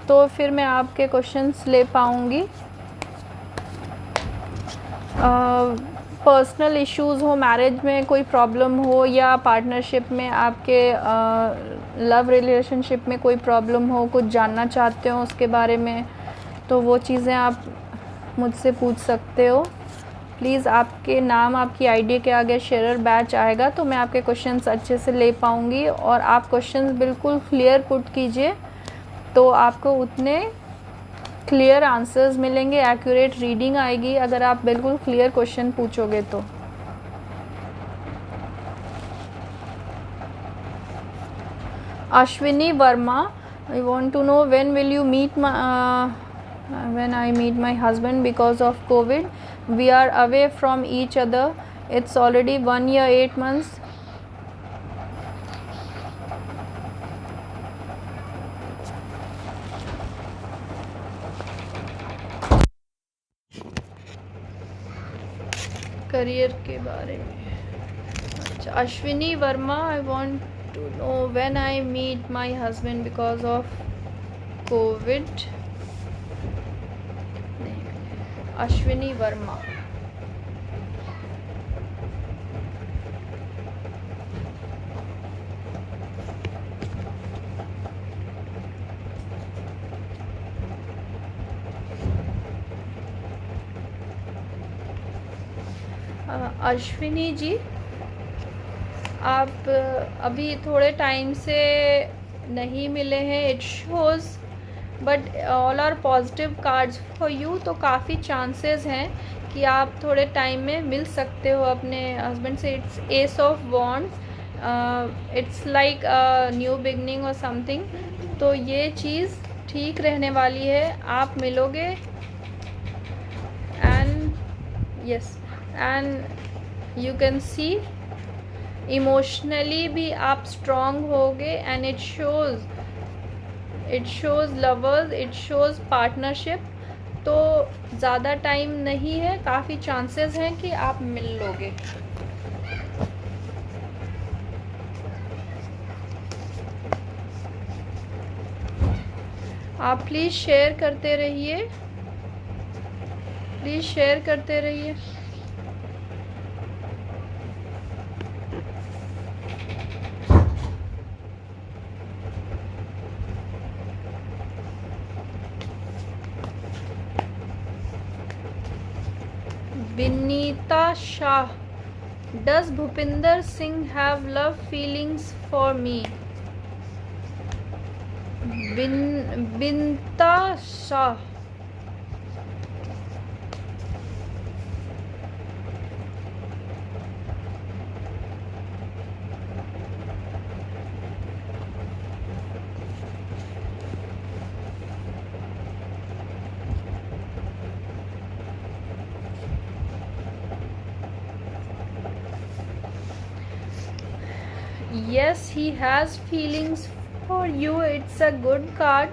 तो फिर मैं आपके क्वेश्चंस ले पाऊँगी। पर्सनल इश्यूज़ हो, मैरिज में कोई प्रॉब्लम हो, या पार्टनरशिप में आपके लव रिलेशनशिप में कोई प्रॉब्लम हो, कुछ जानना चाहते हो उसके बारे में, तो वो चीज़ें आप मुझसे पूछ सकते हो। प्लीज़ आपके नाम, आपकी आईडी के आगे शेयरर बैच आएगा, तो मैं आपके क्वेश्चंस अच्छे से ले पाऊँगी। और आप क्वेश्चंस बिल्कुल क्लियर पुट कीजिए, तो आपको उतने क्लियर आंसर्स मिलेंगे, एक्यूरेट रीडिंग आएगी अगर आप बिल्कुल क्लियर क्वेश्चन पूछोगे तो। Ashwini Verma, I want to know when will you meet when I meet my husband because of COVID. We are away from each other. It's already 1 year 8 months. Career के बारे में। अच्छा, Ashwini Verma, I want to know when I meet my husband because of covid. Ashwini Verma, Ashwini ji, आप अभी थोड़े time से नहीं मिले हैं, it shows, but all are positive cards for you. तो काफ़ी चांसेस हैं कि आप थोड़े टाइम में मिल सकते हो अपने हस्बैंड से। It's S of wands, it's like new beginning और समथिंग। तो ये चीज़ ठीक रहने वाली है, आप मिलोगे। And yes, and you can C emotionally भी आप स्ट्रॉन्ग होगे। And it shows lovers, it shows partnership. तो ज़्यादा टाइम नहीं है, काफ़ी चांसेस हैं कि आप मिल लोगे। आप प्लीज़ शेयर करते रहिए, प्लीज़ शेयर करते रहिए। Vinita Shah, does Bhupinder Singh have love feelings for me? Vinita Shah, yes, he has feelings for you. It's a good card.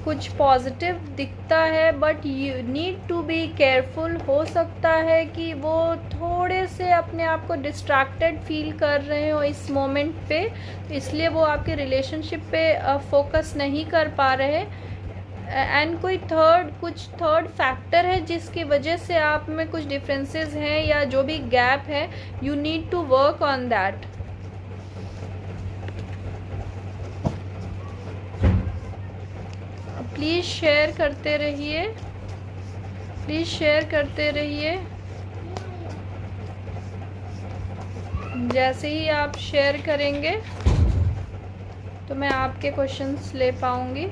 कुछ पॉजिटिव दिखता है, but you need to be careful. हो सकता है कि वो थोड़े से अपने आप को डिस्ट्रैक्टेड फील कर रहे हो इस मोमेंट पे, इसलिए वो आपके रिलेशनशिप पे फोकस नहीं कर पा रहे। एंड कुछ थर्ड फैक्टर है जिसकी वजह से आप में कुछ डिफरेंसेस हैं या जो भी गैप है, you need to work on that. Please share करते रहिए, प्लीज़ शेयर करते रहिए। जैसे ही आप शेयर करेंगे तो मैं आपके क्वेश्चंस ले पाऊँगी।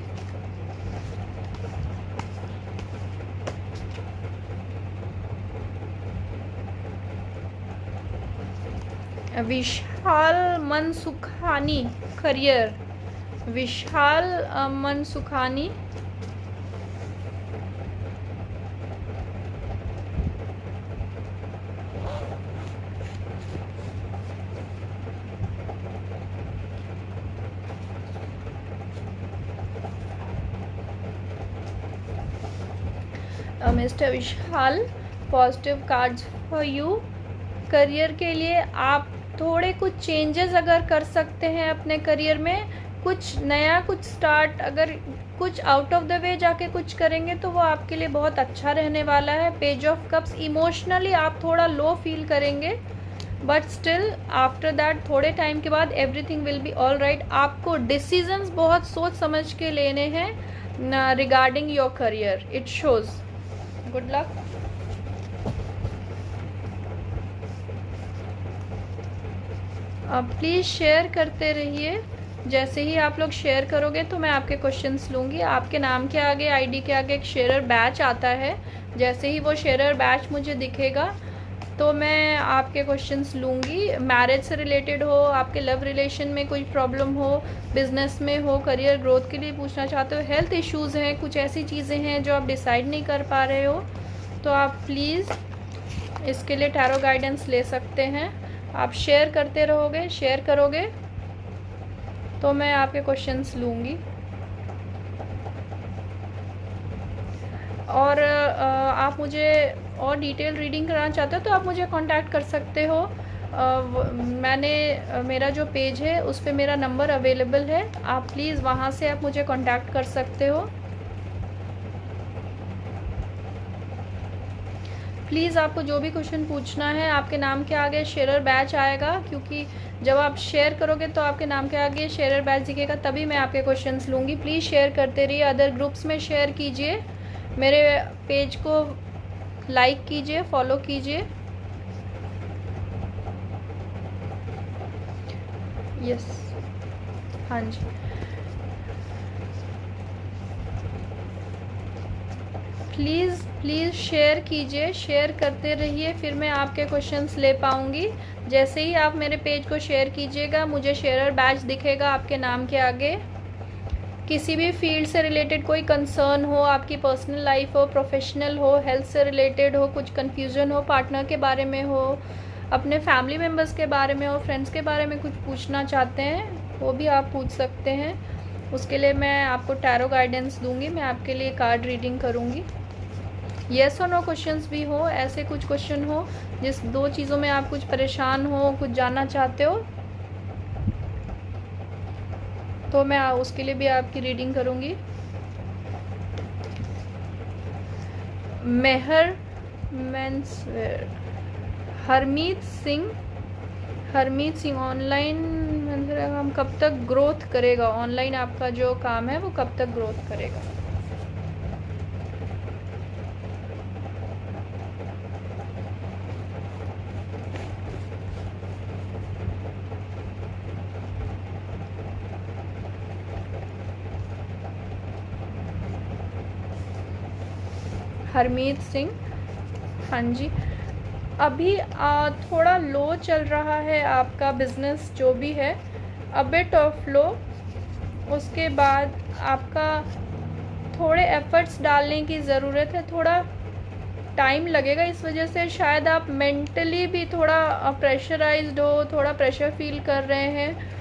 Vishal Mansukhani career, Vishal Mansukhani. Mister Vishal, positive cards for you. Career के लिए आप थोड़े कुछ चेंजेस अगर कर सकते हैं अपने करियर में, कुछ नया, कुछ स्टार्ट, अगर कुछ आउट ऑफ द वे जाके कुछ करेंगे तो वो आपके लिए बहुत अच्छा रहने वाला है। पेज ऑफ कप्स, इमोशनली आप थोड़ा लो फील करेंगे, बट स्टिल आफ्टर दैट थोड़े टाइम के बाद everything will be all right. आपको डिसीजंस बहुत सोच समझ के लेने हैं regarding your career, it shows. Good luck. Please share करते रहिए। जैसे ही आप लोग शेयर करोगे तो मैं आपके क्वेश्चंस लूँगी। आपके नाम के आगे, आईडी के आगे एक शेयरर बैच आता है। जैसे ही वो शेयरर बैच मुझे दिखेगा तो मैं आपके क्वेश्चंस लूँगी। मैरिज से रिलेटेड हो, आपके लव रिलेशन में कोई प्रॉब्लम हो, बिजनेस में हो, करियर ग्रोथ के लिए पूछना चाहते हो, हेल्थ इश्यूज़ हैं, कुछ ऐसी चीज़ें हैं जो आप डिसाइड नहीं कर पा रहे हो, तो आप प्लीज़ इसके लिए टैरो गाइडेंस ले सकते हैं। आप शेयर करते रहोगे, शेयर करोगे तो मैं आपके क्वेश्चंस लूँगी। और आप मुझे और डिटेल रीडिंग कराना चाहते हो तो आप मुझे कांटेक्ट कर सकते हो। मेरा जो पेज है उस पे मेरा नंबर अवेलेबल है, आप प्लीज़ वहाँ से आप मुझे कांटेक्ट कर सकते हो। प्लीज़ आपको जो भी क्वेश्चन पूछना है, आपके नाम के आगे शेयरर बैच आएगा, क्योंकि जब आप शेयर करोगे तो आपके नाम के आगे शेयरर बैच दिखेगा, तभी मैं आपके क्वेश्चंस लूँगी। प्लीज़ शेयर करते रहिए, अदर ग्रुप्स में शेयर कीजिए, मेरे पेज को लाइक कीजिए, फॉलो कीजिए। यस, हाँ जी। प्लीज़ शेयर कीजिए, शेयर करते रहिए, फिर मैं आपके क्वेश्चंस ले पाऊँगी। जैसे ही आप मेरे पेज को शेयर कीजिएगा, मुझे शेयरर बैच दिखेगा आपके नाम के आगे। किसी भी फील्ड से रिलेटेड कोई कंसर्न हो, आपकी पर्सनल लाइफ हो, प्रोफेशनल हो, हेल्थ से रिलेटेड हो, कुछ कन्फ्यूज़न हो, पार्टनर के बारे में हो, अपने फैमिली मेम्बर्स के बारे में हो, फ्रेंड्स के बारे में कुछ पूछना चाहते हैं, वो भी आप पूछ सकते हैं। उसके लिए मैं आपको टैरो गाइडेंस दूँगी, मैं आपके लिए कार्ड रीडिंग करूँगी। येस और नो क्वेश्चंस भी हो, ऐसे कुछ क्वेश्चन हो जिस दो चीज़ों में आप कुछ परेशान हो, कुछ जानना चाहते हो, तो मैं उसके लिए भी आपकी रीडिंग करूँगी। मेहर मेंसवेयर, हरमीत सिंह ऑनलाइन हम कब तक ग्रोथ करेगा? ऑनलाइन आपका जो काम है वो कब तक ग्रोथ करेगा? हरमीत सिंह, हाँ जी। अभी थोड़ा लो चल रहा है आपका बिज़नेस जो भी है, अ बिट ऑफ लो। उसके बाद आपका थोड़े एफ़र्ट्स डालने की ज़रूरत है, थोड़ा टाइम लगेगा, इस वजह से शायद आप मेंटली भी थोड़ा प्रेशराइज्ड हो, थोड़ा प्रेशर फील कर रहे हैं,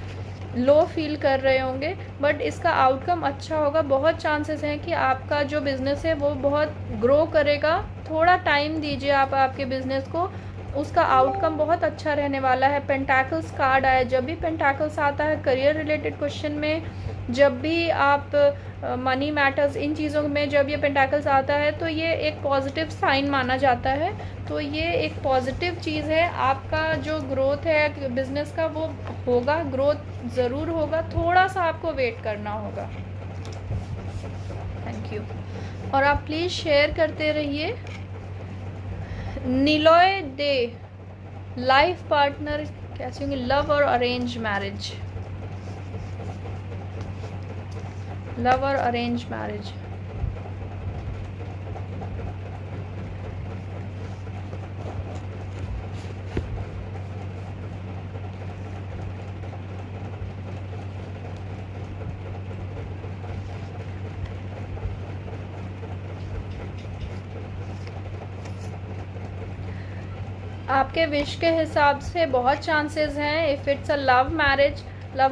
लो फील कर रहे होंगे, बट इसका आउटकम अच्छा होगा। बहुत चांसेस हैं कि आपका जो बिज़नेस है वो बहुत ग्रो करेगा। थोड़ा टाइम दीजिए आप आपके बिज़नेस को, उसका आउटकम बहुत अच्छा रहने वाला है। पेंटाकल्स कार्ड आया, जब भी पेंटाकल्स आता है करियर रिलेटेड क्वेश्चन में, जब भी आप मनी मैटर्स, इन चीज़ों में जब ये पेंटाकल्स आता है तो ये एक पॉजिटिव साइन माना जाता है। तो ये एक पॉजिटिव चीज़ है। आपका जो ग्रोथ है बिज़नेस का वो होगा, ग्रोथ ज़रूर होगा, थोड़ा सा आपको वेट करना होगा। Thank you. और आप प्लीज़ शेयर करते रहिए। निलॉय डे, लाइफ पार्टनर कैसे होंगे, लव और अरेंज मैरिज? लव और अरेंज मैरिज। आपके विश के हिसाब से बहुत चांसेस हैं। If it's a love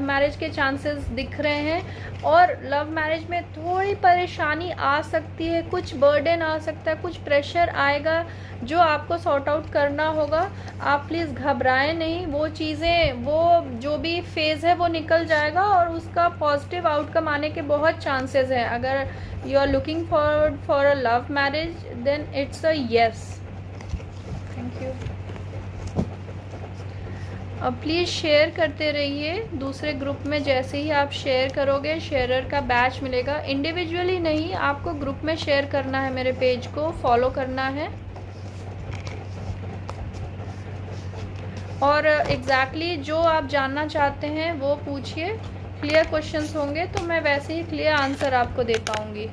marriage के चांसेस दिख रहे हैं। और लव मैरिज में थोड़ी परेशानी आ सकती है, कुछ बर्डन आ सकता है, कुछ प्रेशर आएगा जो आपको सॉर्ट आउट करना होगा। आप प्लीज़ घबराएं नहीं, वो चीज़ें, वो जो भी फेज़ है वो निकल जाएगा और उसका पॉजिटिव आउटकम आने के बहुत चांसेस हैं। अगर you are looking forward for a love marriage then it's a yes. Thank you. अब प्लीज़ शेयर करते रहिए दूसरे ग्रुप में। जैसे ही आप शेयर करोगे शेयरर का बैच मिलेगा। इंडिविजुअली नहीं, आपको ग्रुप में शेयर करना है, मेरे पेज को फॉलो करना है। और एग्जैक्टली जो आप जानना चाहते हैं वो पूछिए। क्लियर क्वेश्चंस होंगे तो मैं वैसे ही क्लियर आंसर आपको दे पाऊँगी।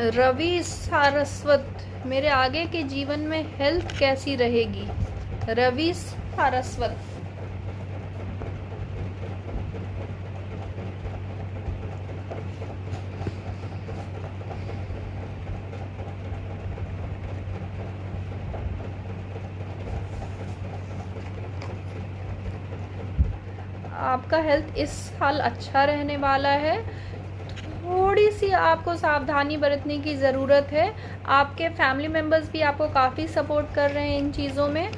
रवि सारस्वत, मेरे आगे के जीवन में हेल्थ कैसी रहेगी? रवि सारस्वत। आपका हेल्थ इस साल अच्छा रहने वाला है। थोड़ी सी आपको सावधानी बरतने की ज़रूरत है। आपके फैमिली मेम्बर्स भी आपको काफ़ी सपोर्ट कर रहे हैं इन चीज़ों में।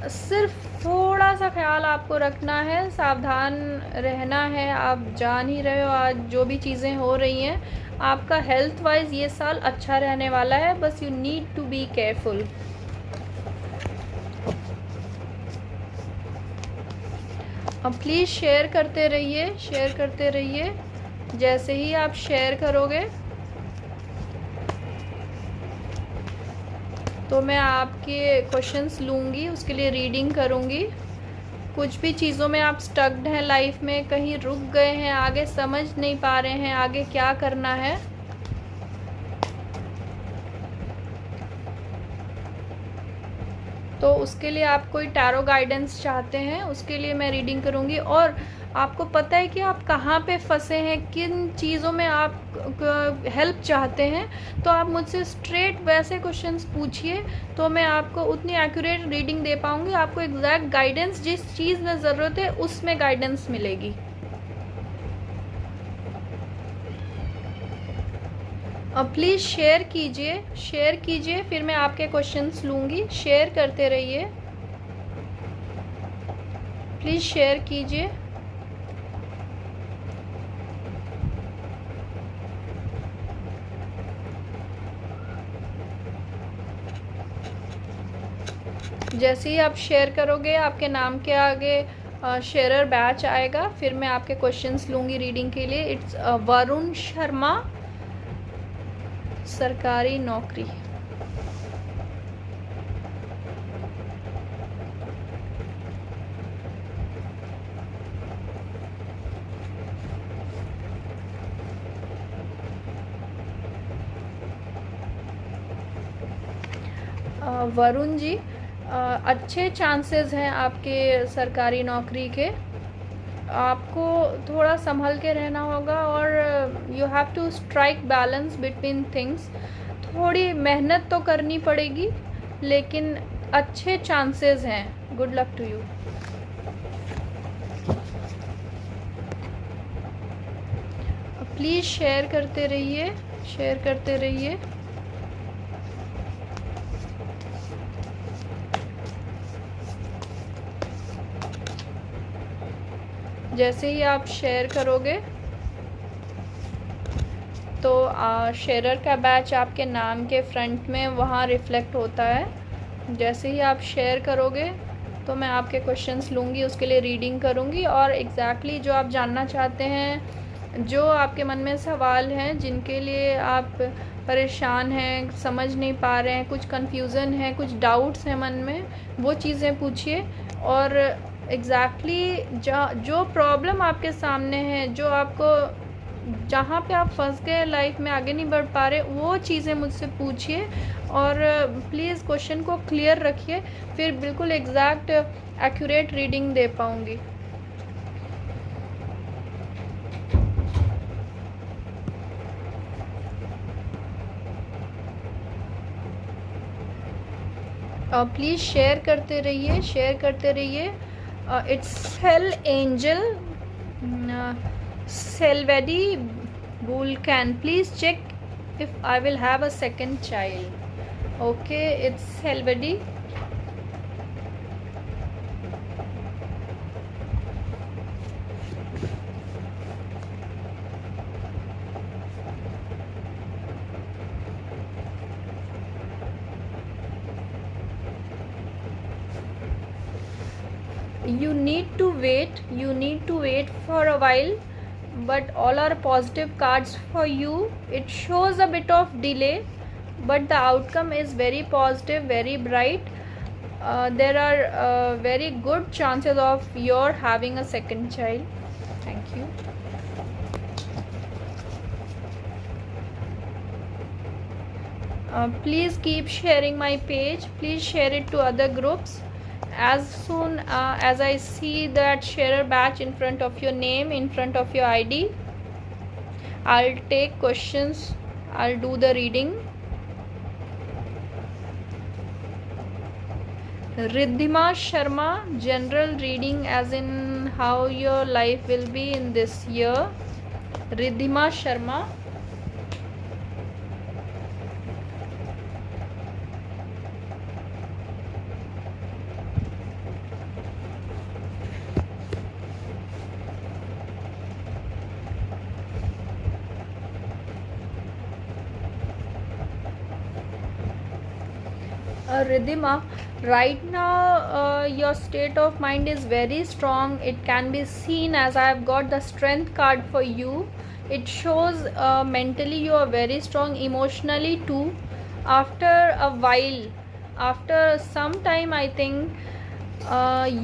सिर्फ थोड़ा सा ख्याल आपको रखना है, सावधान रहना है। आप जान ही रहे हो आज जो भी चीज़ें हो रही हैं। आपका हेल्थ वाइज ये साल अच्छा रहने वाला है, बस you need to be careful. अब प्लीज़ शेयर करते रहिए, शेयर करते रहिए। जैसे ही आप शेयर करोगे तो मैं आपके क्वेश्चंस लूँगी, उसके लिए रीडिंग करूँगी। कुछ भी चीज़ों में आप स्टक्ड हैं लाइफ में, कहीं रुक गए हैं, आगे समझ नहीं पा रहे हैं आगे क्या करना है, तो उसके लिए आप कोई टैरो गाइडेंस चाहते हैं, उसके लिए मैं रीडिंग करूँगी। और आपको पता है कि आप कहाँ पे फंसे हैं, किन चीज़ों में आप हेल्प चाहते हैं, तो आप मुझसे स्ट्रेट वैसे क्वेश्चंस पूछिए तो मैं आपको उतनी एक्यूरेट रीडिंग दे पाऊँगी। आपको एग्जैक्ट गाइडेंस जिस चीज़ में ज़रूरत है उसमें गाइडेंस मिलेगी। अब प्लीज़ शेयर कीजिए, शेयर कीजिए, फिर मैं आपके क्वेश्चंस लूँगी। शेयर करते रहिए, प्लीज़ शेयर कीजिए। जैसे ही आप शेयर करोगे आपके नाम के आगे शेयरर बैच आएगा, फिर मैं आपके क्वेश्चंस लूँगी रीडिंग के लिए। इट्स वरुण शर्मा, सरकारी नौकरी। वरुण जी, अच्छे चांसेस हैं आपके सरकारी नौकरी के। आपको थोड़ा संभल के रहना होगा और you have to strike balance between things. थोड़ी मेहनत तो करनी पड़ेगी लेकिन अच्छे चांसेस हैं। Good luck to you. Please share करते रहिए, शेयर करते रहिए। जैसे ही आप शेयर करोगे तो शेयरर का बैच आपके नाम के फ्रंट में वहाँ रिफ्लेक्ट होता है। जैसे ही आप शेयर करोगे तो मैं आपके क्वेश्चंस लूँगी, उसके लिए रीडिंग करूँगी और एग्जैक्टली जो आप जानना चाहते हैं, जो आपके मन में सवाल हैं, जिनके लिए आप परेशान हैं, समझ नहीं पा रहे हैं, कुछ कन्फ्यूज़न है, कुछ डाउट्स हैं मन में, वो चीज़ें पूछिए। और एग्जैक्टली जो प्रॉब्लम आपके सामने है, जो आपको जहाँ पे आप फंस गए लाइफ में, आगे नहीं बढ़ पा रहे, वो चीज़ें मुझसे पूछिए। और प्लीज़ क्वेश्चन को क्लियर रखिए, फिर बिल्कुल एग्जैक्ट एक्यूरेट रीडिंग दे पाऊँगी। प्लीज़ शेयर करते रहिए, शेयर करते रहिए। इट्स हेल एंजल सेल्वेडी बुलकैन, please check if I will have a second child. Okay, it's Helvedi. You need to wait for a while, but all are positive cards for you. It shows a bit of delay, but the outcome is very positive, very bright. There are very good chances of your having a second child. Thank you. Please keep sharing my page, please share it to other groups. As soon as I see that sharer badge in front of your name, in front of your ID, I'll take questions, I'll do the reading. Riddhima Sharma, general reading as in how your life will be in this year. Riddhima Sharma. Riddhima, right now your state of mind is very strong. It can be seen as I have got the strength card for you. It shows mentally you are very strong, emotionally too. After a while, after some time, I think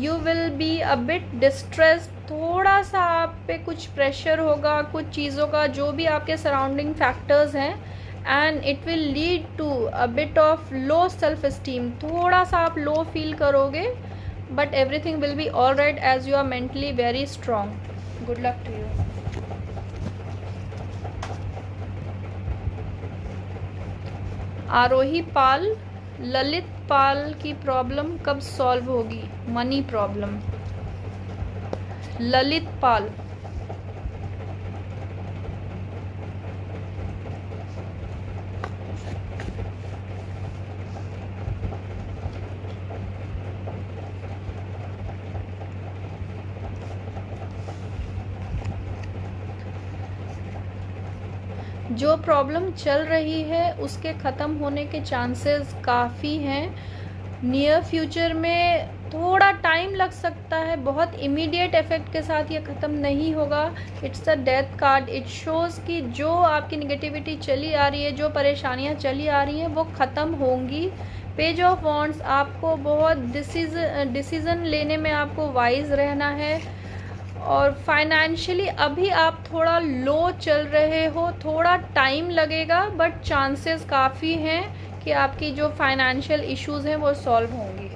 you will be a bit distressed. थोड़ा सा आप पे कुछ pressure होगा कुछ चीज़ों का, जो भी आपके सराउंडिंग फैक्टर्स हैं, and it will lead to a bit of low self esteem. थोड़ा सा आप लो फील करोगे, but everything will be all right as you are mentally very strong. Good luck to you. Aarohi Pal, Lalit Pal की problem कब solve होगी? Money problem. Lalit Pal. जो problem चल रही है उसके ख़त्म होने के चांसेस काफ़ी हैं. नियर फ्यूचर में थोड़ा टाइम लग सकता है, बहुत इमीडिएट इफेक्ट के साथ ये ख़त्म नहीं होगा. It's a death card. It shows कि जो आपकी निगेटिविटी चली आ रही है, जो परेशानियां चली आ रही हैं, वो ख़त्म होंगी. पेज ऑफ वॉन्ड्स, आपको बहुत डिसीज़न लेने में आपको वाइज रहना है. और फाइनेंशियली अभी आप थोड़ा लो चल रहे हो, थोड़ा टाइम लगेगा, बट चांसेस काफ़ी हैं कि आपकी जो फाइनेंशियल इश्यूज़ हैं वो सॉल्व होंगी.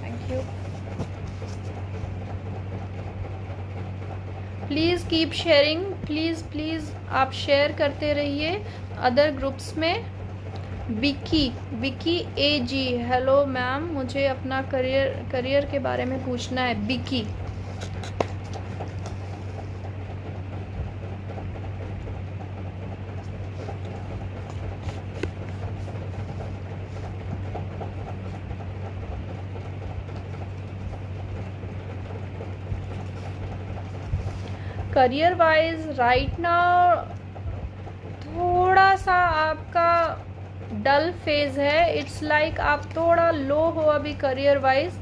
Thank you. Please keep sharing, please आप शेयर करते रहिए अदर ग्रुप्स में. विकी ए जी, हेलो मैम, मुझे अपना करियर के बारे में पूछना है. Vicky. Career wise right now थोड़ा सा आपका डल फेज है. इट्स लाइक आप थोड़ा लो हो अभी career wise,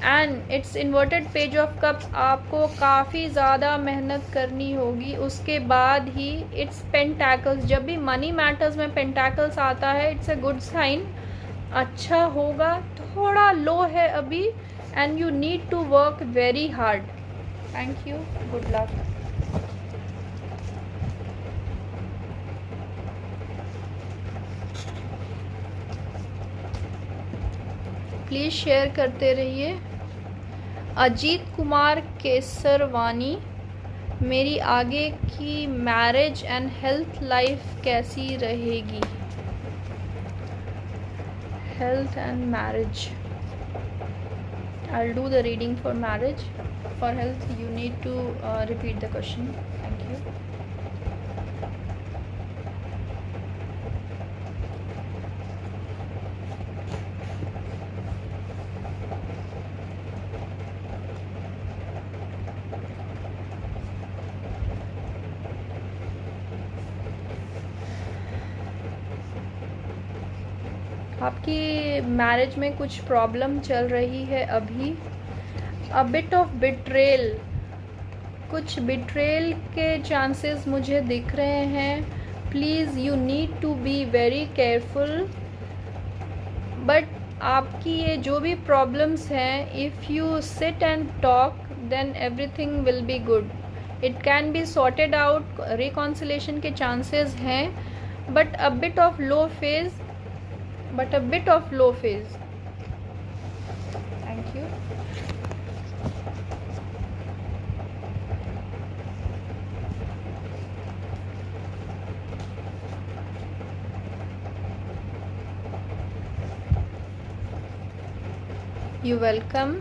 and it's inverted page of cups, आपको काफ़ी ज़्यादा मेहनत करनी होगी, उसके बाद ही इट्स पेंटैकल्स। जब भी मनी मैटर्स में पेंटैकल्स आता है इट्स अ गुड साइन, अच्छा होगा। थोड़ा लो है अभी and you need to work very hard. Thank you, good luck. Please share करते रहिए। अजीत कुमार केसरवानी, मेरी आगे की मैरिज एंड हेल्थ लाइफ कैसी रहेगी? Health and marriage, I'll do the reading for marriage. For health you need to repeat the question. Thank you. आपकी marriage में कुछ प्रॉब्लम चल रही है अभी। अ बिट ऑफ बिट्रेल, कुछ बिट्रेल के चांसेस मुझे दिख रहे हैं। Please you need to be very careful. But आपकी ये जो भी प्रॉब्लम्स हैं, if you sit and talk then everything will be good. It can be sorted out, reconciliation के चांसेस हैं, but a bit of low phase, thank you. You welcome.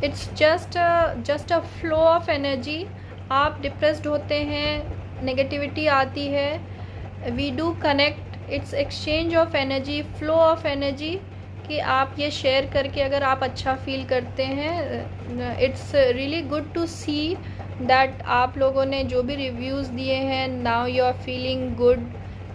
It's just a flow of energy. आप depressed होते हैं, negativity आती है, we do connect, it's exchange of energy, flow of energy, कि आप ये शेयर करके अगर आप अच्छा फील करते हैं, it's really good to see that आप लोगों ने जो भी रिव्यूज़ दिए हैं, now you are feeling good,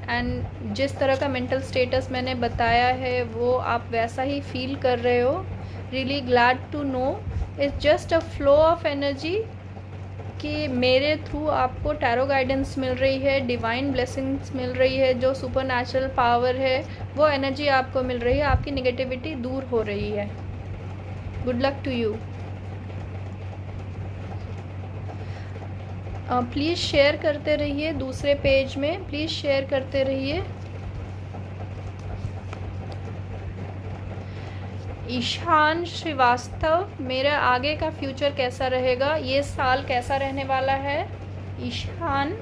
and जिस तरह का मेंटल स्टेटस मैंने बताया है वो आप वैसा ही फील कर रहे हो। Really glad to know. It's just a flow of energy कि मेरे थ्रू आपको टैरो गाइडेंस मिल रही है, डिवाइन ब्लेसिंग्स मिल रही है, जो सुपर नेचुरल पावर है वो एनर्जी आपको मिल रही है, आपकी नेगेटिविटी दूर हो रही है। Good luck to you. Please share करते रहिए दूसरे पेज में, प्लीज़ शेयर करते रहिए। ईशान श्रीवास्तव, मेरा आगे का फ्यूचर कैसा रहेगा, ये साल कैसा रहने वाला है? ईशान,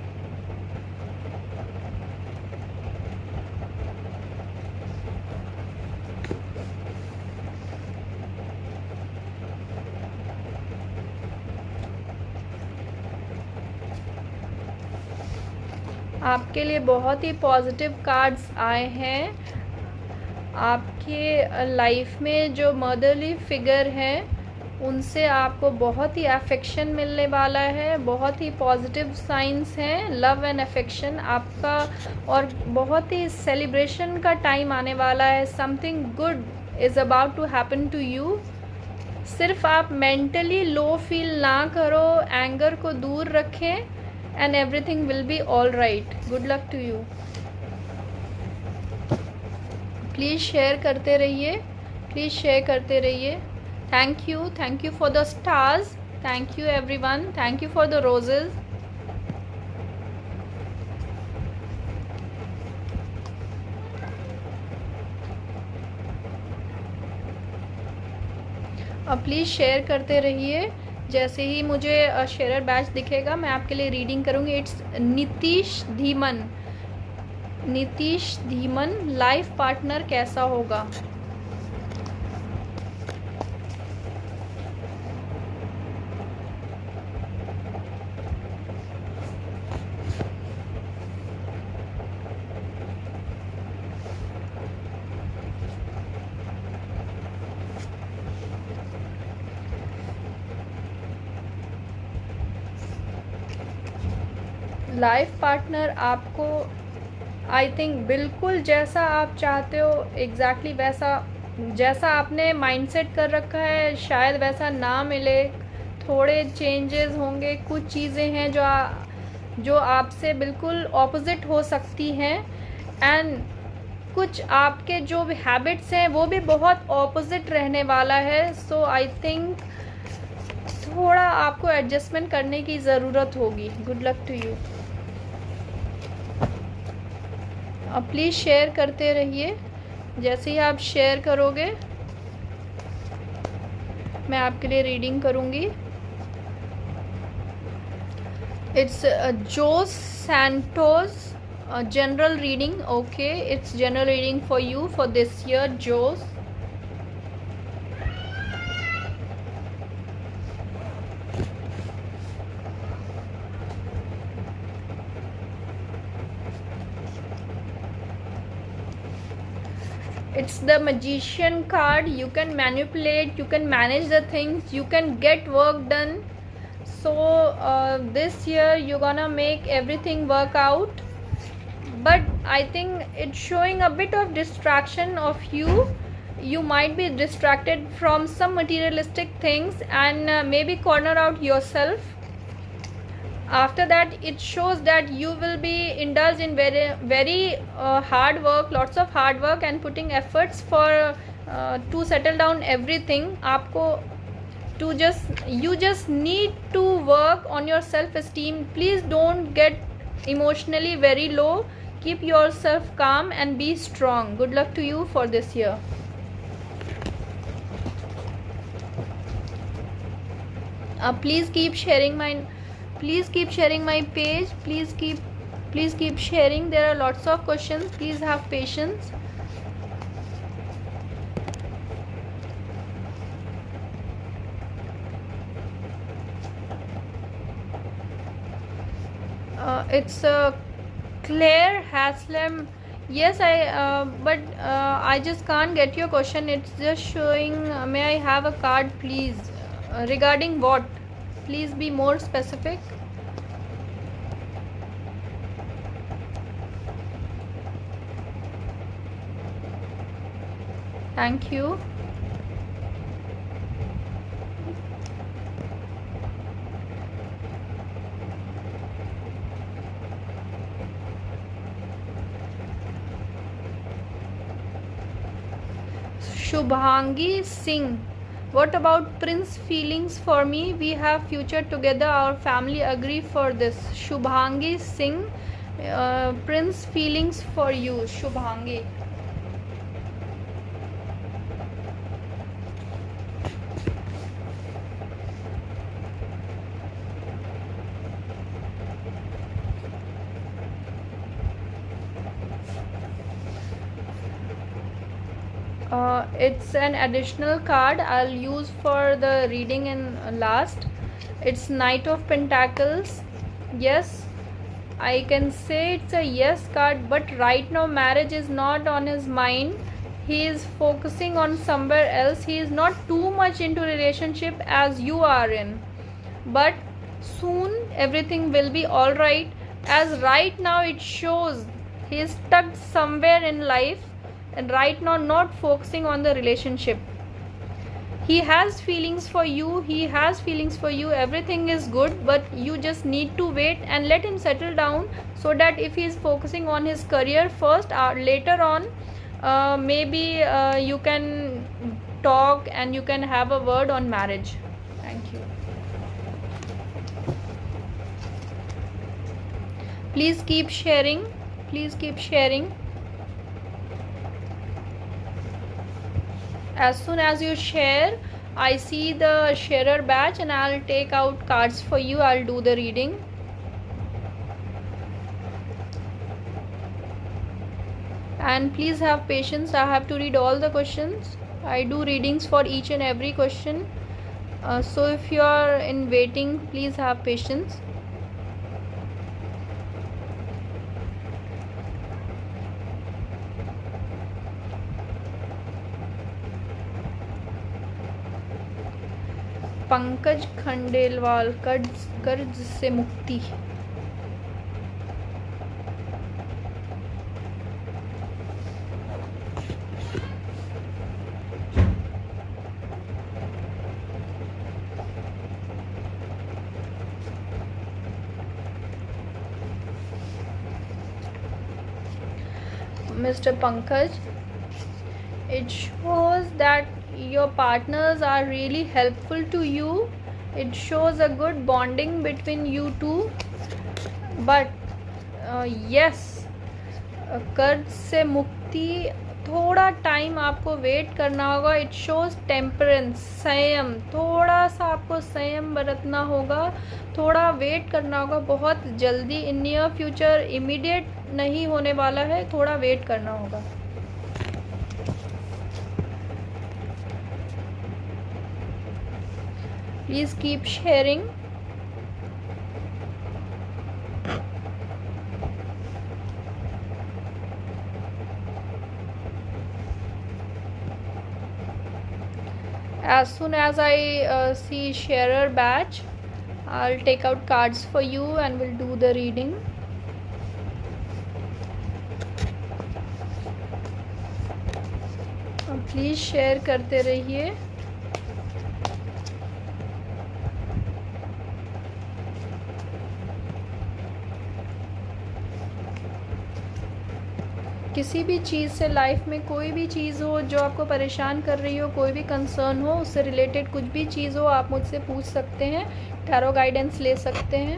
आपके लिए बहुत ही पॉजिटिव कार्ड्स आए हैं। आपके लाइफ में जो मदरली फिगर हैं उनसे आपको बहुत ही अफेक्शन मिलने वाला है, बहुत ही पॉजिटिव साइंस हैं, लव एंड अफेक्शन आपका, और बहुत ही सेलिब्रेशन का टाइम आने वाला है। Something good is about to happen to you. सिर्फ आप मेंटली लो फील ना करो, एंगर को दूर रखें, and everything will be all right. Good luck to you. Please share करते रहिए, प्लीज़ शेयर करते रहिए। Thank you for the stars, thank you everyone, thank you for the roses. अब प्लीज़ शेयर करते रहिए। जैसे ही मुझे शेयर बैच दिखेगा मैं आपके लिए रीडिंग करूँगी। It's Nitish Dhiman, life partner कैसा होगा? लाइफ पार्टनर आपको आई थिंक बिल्कुल जैसा आप चाहते हो एग्जैक्टली वैसा, जैसा आपने माइंडसेट कर रखा है शायद वैसा ना मिले, थोड़े चेंजेस होंगे, कुछ चीज़ें हैं जो आपसे बिल्कुल ऑपोजिट हो सकती हैं, एंड कुछ आपके जो हैबिट्स हैं वो भी बहुत ऑपोजिट रहने वाला है। सो आई थिंक थोड़ा आपको एडजस्टमेंट करने की ज़रूरत होगी। Good luck to you. अब प्लीज़ शेयर करते रहिए, जैसे ही आप शेयर करोगे मैं आपके लिए रीडिंग करूँगी। It's Jose Santos general reading. Okay, it's general reading for you for this year, Joes. It's the magician card. You can manipulate, you can manage the things, you can get work done. So this year you're gonna make everything work out, but I think it's showing a bit of distraction of you. You might be distracted from some materialistic things and maybe corner out yourself. After that it shows that you will be indulged in very hard work, lots of hard work and putting efforts for to settle down everything. आपको you just need to work on your self esteem. Please don't get emotionally very low. Keep yourself calm and be strong. Good luck to you for this year. Please keep sharing my page. Please keep sharing. There are lots of questions. Please have patience. It's Claire Haslam. Yes, but I just can't get your question. It's just showing. May I have a card, please? Regarding what? Please be more specific. Thank you. Shubhangi Singh. What about Prince feelings for me? We have future together. Our family agree for this. Shubhangi Singh. Prince feelings for you, Shubhangi. It's an additional card I'll use for the reading in last. It's Knight of Pentacles. Yes, I can say it's a yes card, but right now marriage is not on his mind. He is focusing on somewhere else. He is not too much into relationship as you are in, but soon everything will be all right, as right now it shows he is stuck somewhere in life and right now not focusing on the relationship. He has feelings for you, everything is good, but you just need to wait and let him settle down, so that if he is focusing on his career first, later on maybe you can talk and you can have a word on marriage. Thank you. Please keep sharing. As soon as you share, I see the sharer badge and I'll take out cards for you. I'll do the reading. And please have patience. I have to read all the questions. I do readings for each and every question. So if you are in waiting, please have patience. Pankaj Khandelwal, कर्ज से मुक्ति। Mr. Pankaj. It shows that your partners are really helpful to you. It shows a good bonding between you two. But yes, कर्ज से मुक्ति थोड़ा time आपको wait करना होगा. इट शोज टेम्परेंस, संयम. थोड़ा सा आपको संयम बरतना होगा, थोड़ा वेट करना होगा. बहुत जल्दी इन नियर फ्यूचर इमीडिएट नहीं होने वाला है, थोड़ा वेट करना होगा. Please keep sharing. As soon as I see sharer batch, I'll take out cards for you and we'll do the reading. Please share करते रहिए. किसी भी चीज़ से, लाइफ में कोई भी चीज़ हो जो आपको परेशान कर रही हो, कोई भी कंसर्न हो, उससे रिलेटेड कुछ भी चीज़ हो, आप मुझसे पूछ सकते हैं, टैरो गाइडेंस ले सकते हैं.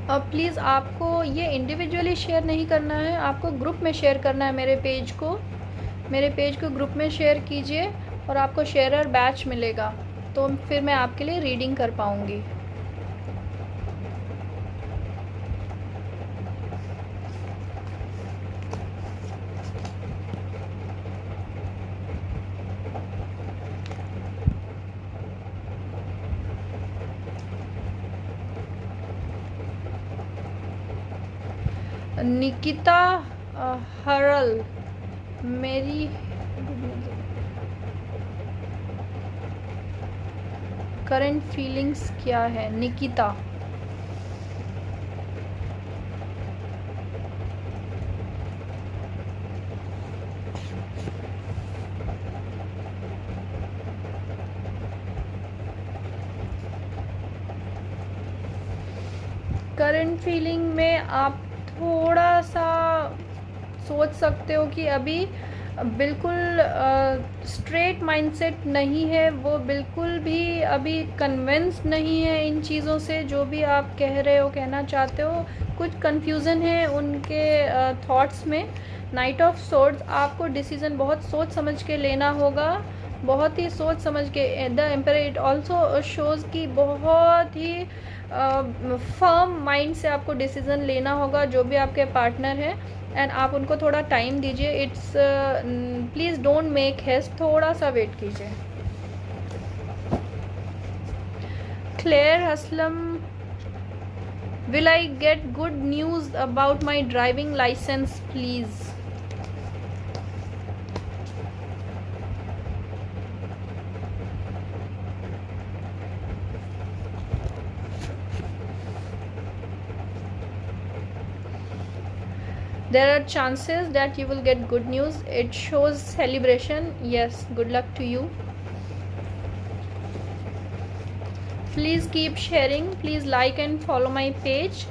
अब प्लीज़ आपको ये इंडिविजुअली शेयर नहीं करना है, आपको ग्रुप में शेयर करना है. मेरे पेज को ग्रुप में शेयर कीजिए और आपको शेयरर बैच मिलेगा, तो फिर मैं आपके लिए रीडिंग कर पाऊँगी. निकिता हरल, मेरी करंट फीलिंग्स क्या है? निकिता, करंट फीलिंग में आप थोड़ा सा सोच सकते हो कि अभी बिल्कुल स्ट्रेट माइंडसेट नहीं है, वो बिल्कुल भी अभी कन्विंस नहीं है इन चीज़ों से. जो भी आप कह रहे हो, कहना चाहते हो, कुछ कन्फ्यूज़न है उनके थॉट्स में. नाइट ऑफ सोर्ड्स, आपको डिसीज़न बहुत सोच समझ के लेना होगा, बहुत ही सोच समझ के. The emperor, it also shows कि बहुत ही फर्म माइंड से आपको डिसीज़न लेना होगा जो भी आपके पार्टनर है, एंड आप उनको थोड़ा टाइम दीजिए. It's please don't make haste, थोड़ा सा वेट कीजिए. Claire Aslam, will I get good news about my driving licence please? There are chances that you will get good news. It shows celebration. Yes, good luck to you. Please keep sharing. Please like and follow my page.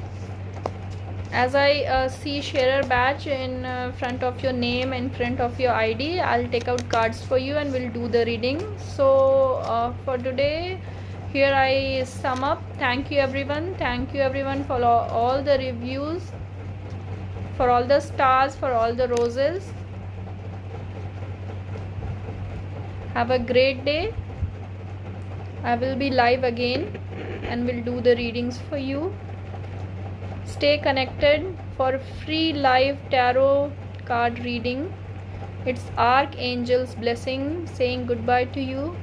As I see sharer badge in front of your name, in front of your ID, I'll take out cards for you and we'll do the reading. So for today, here I sum up. Thank you everyone. Thank you everyone for all the reviews, for all the stars, for all the roses. Have a great day. I will be live again and will do the readings for you. Stay connected for free live tarot card reading. It's Archangel's blessing saying goodbye to you.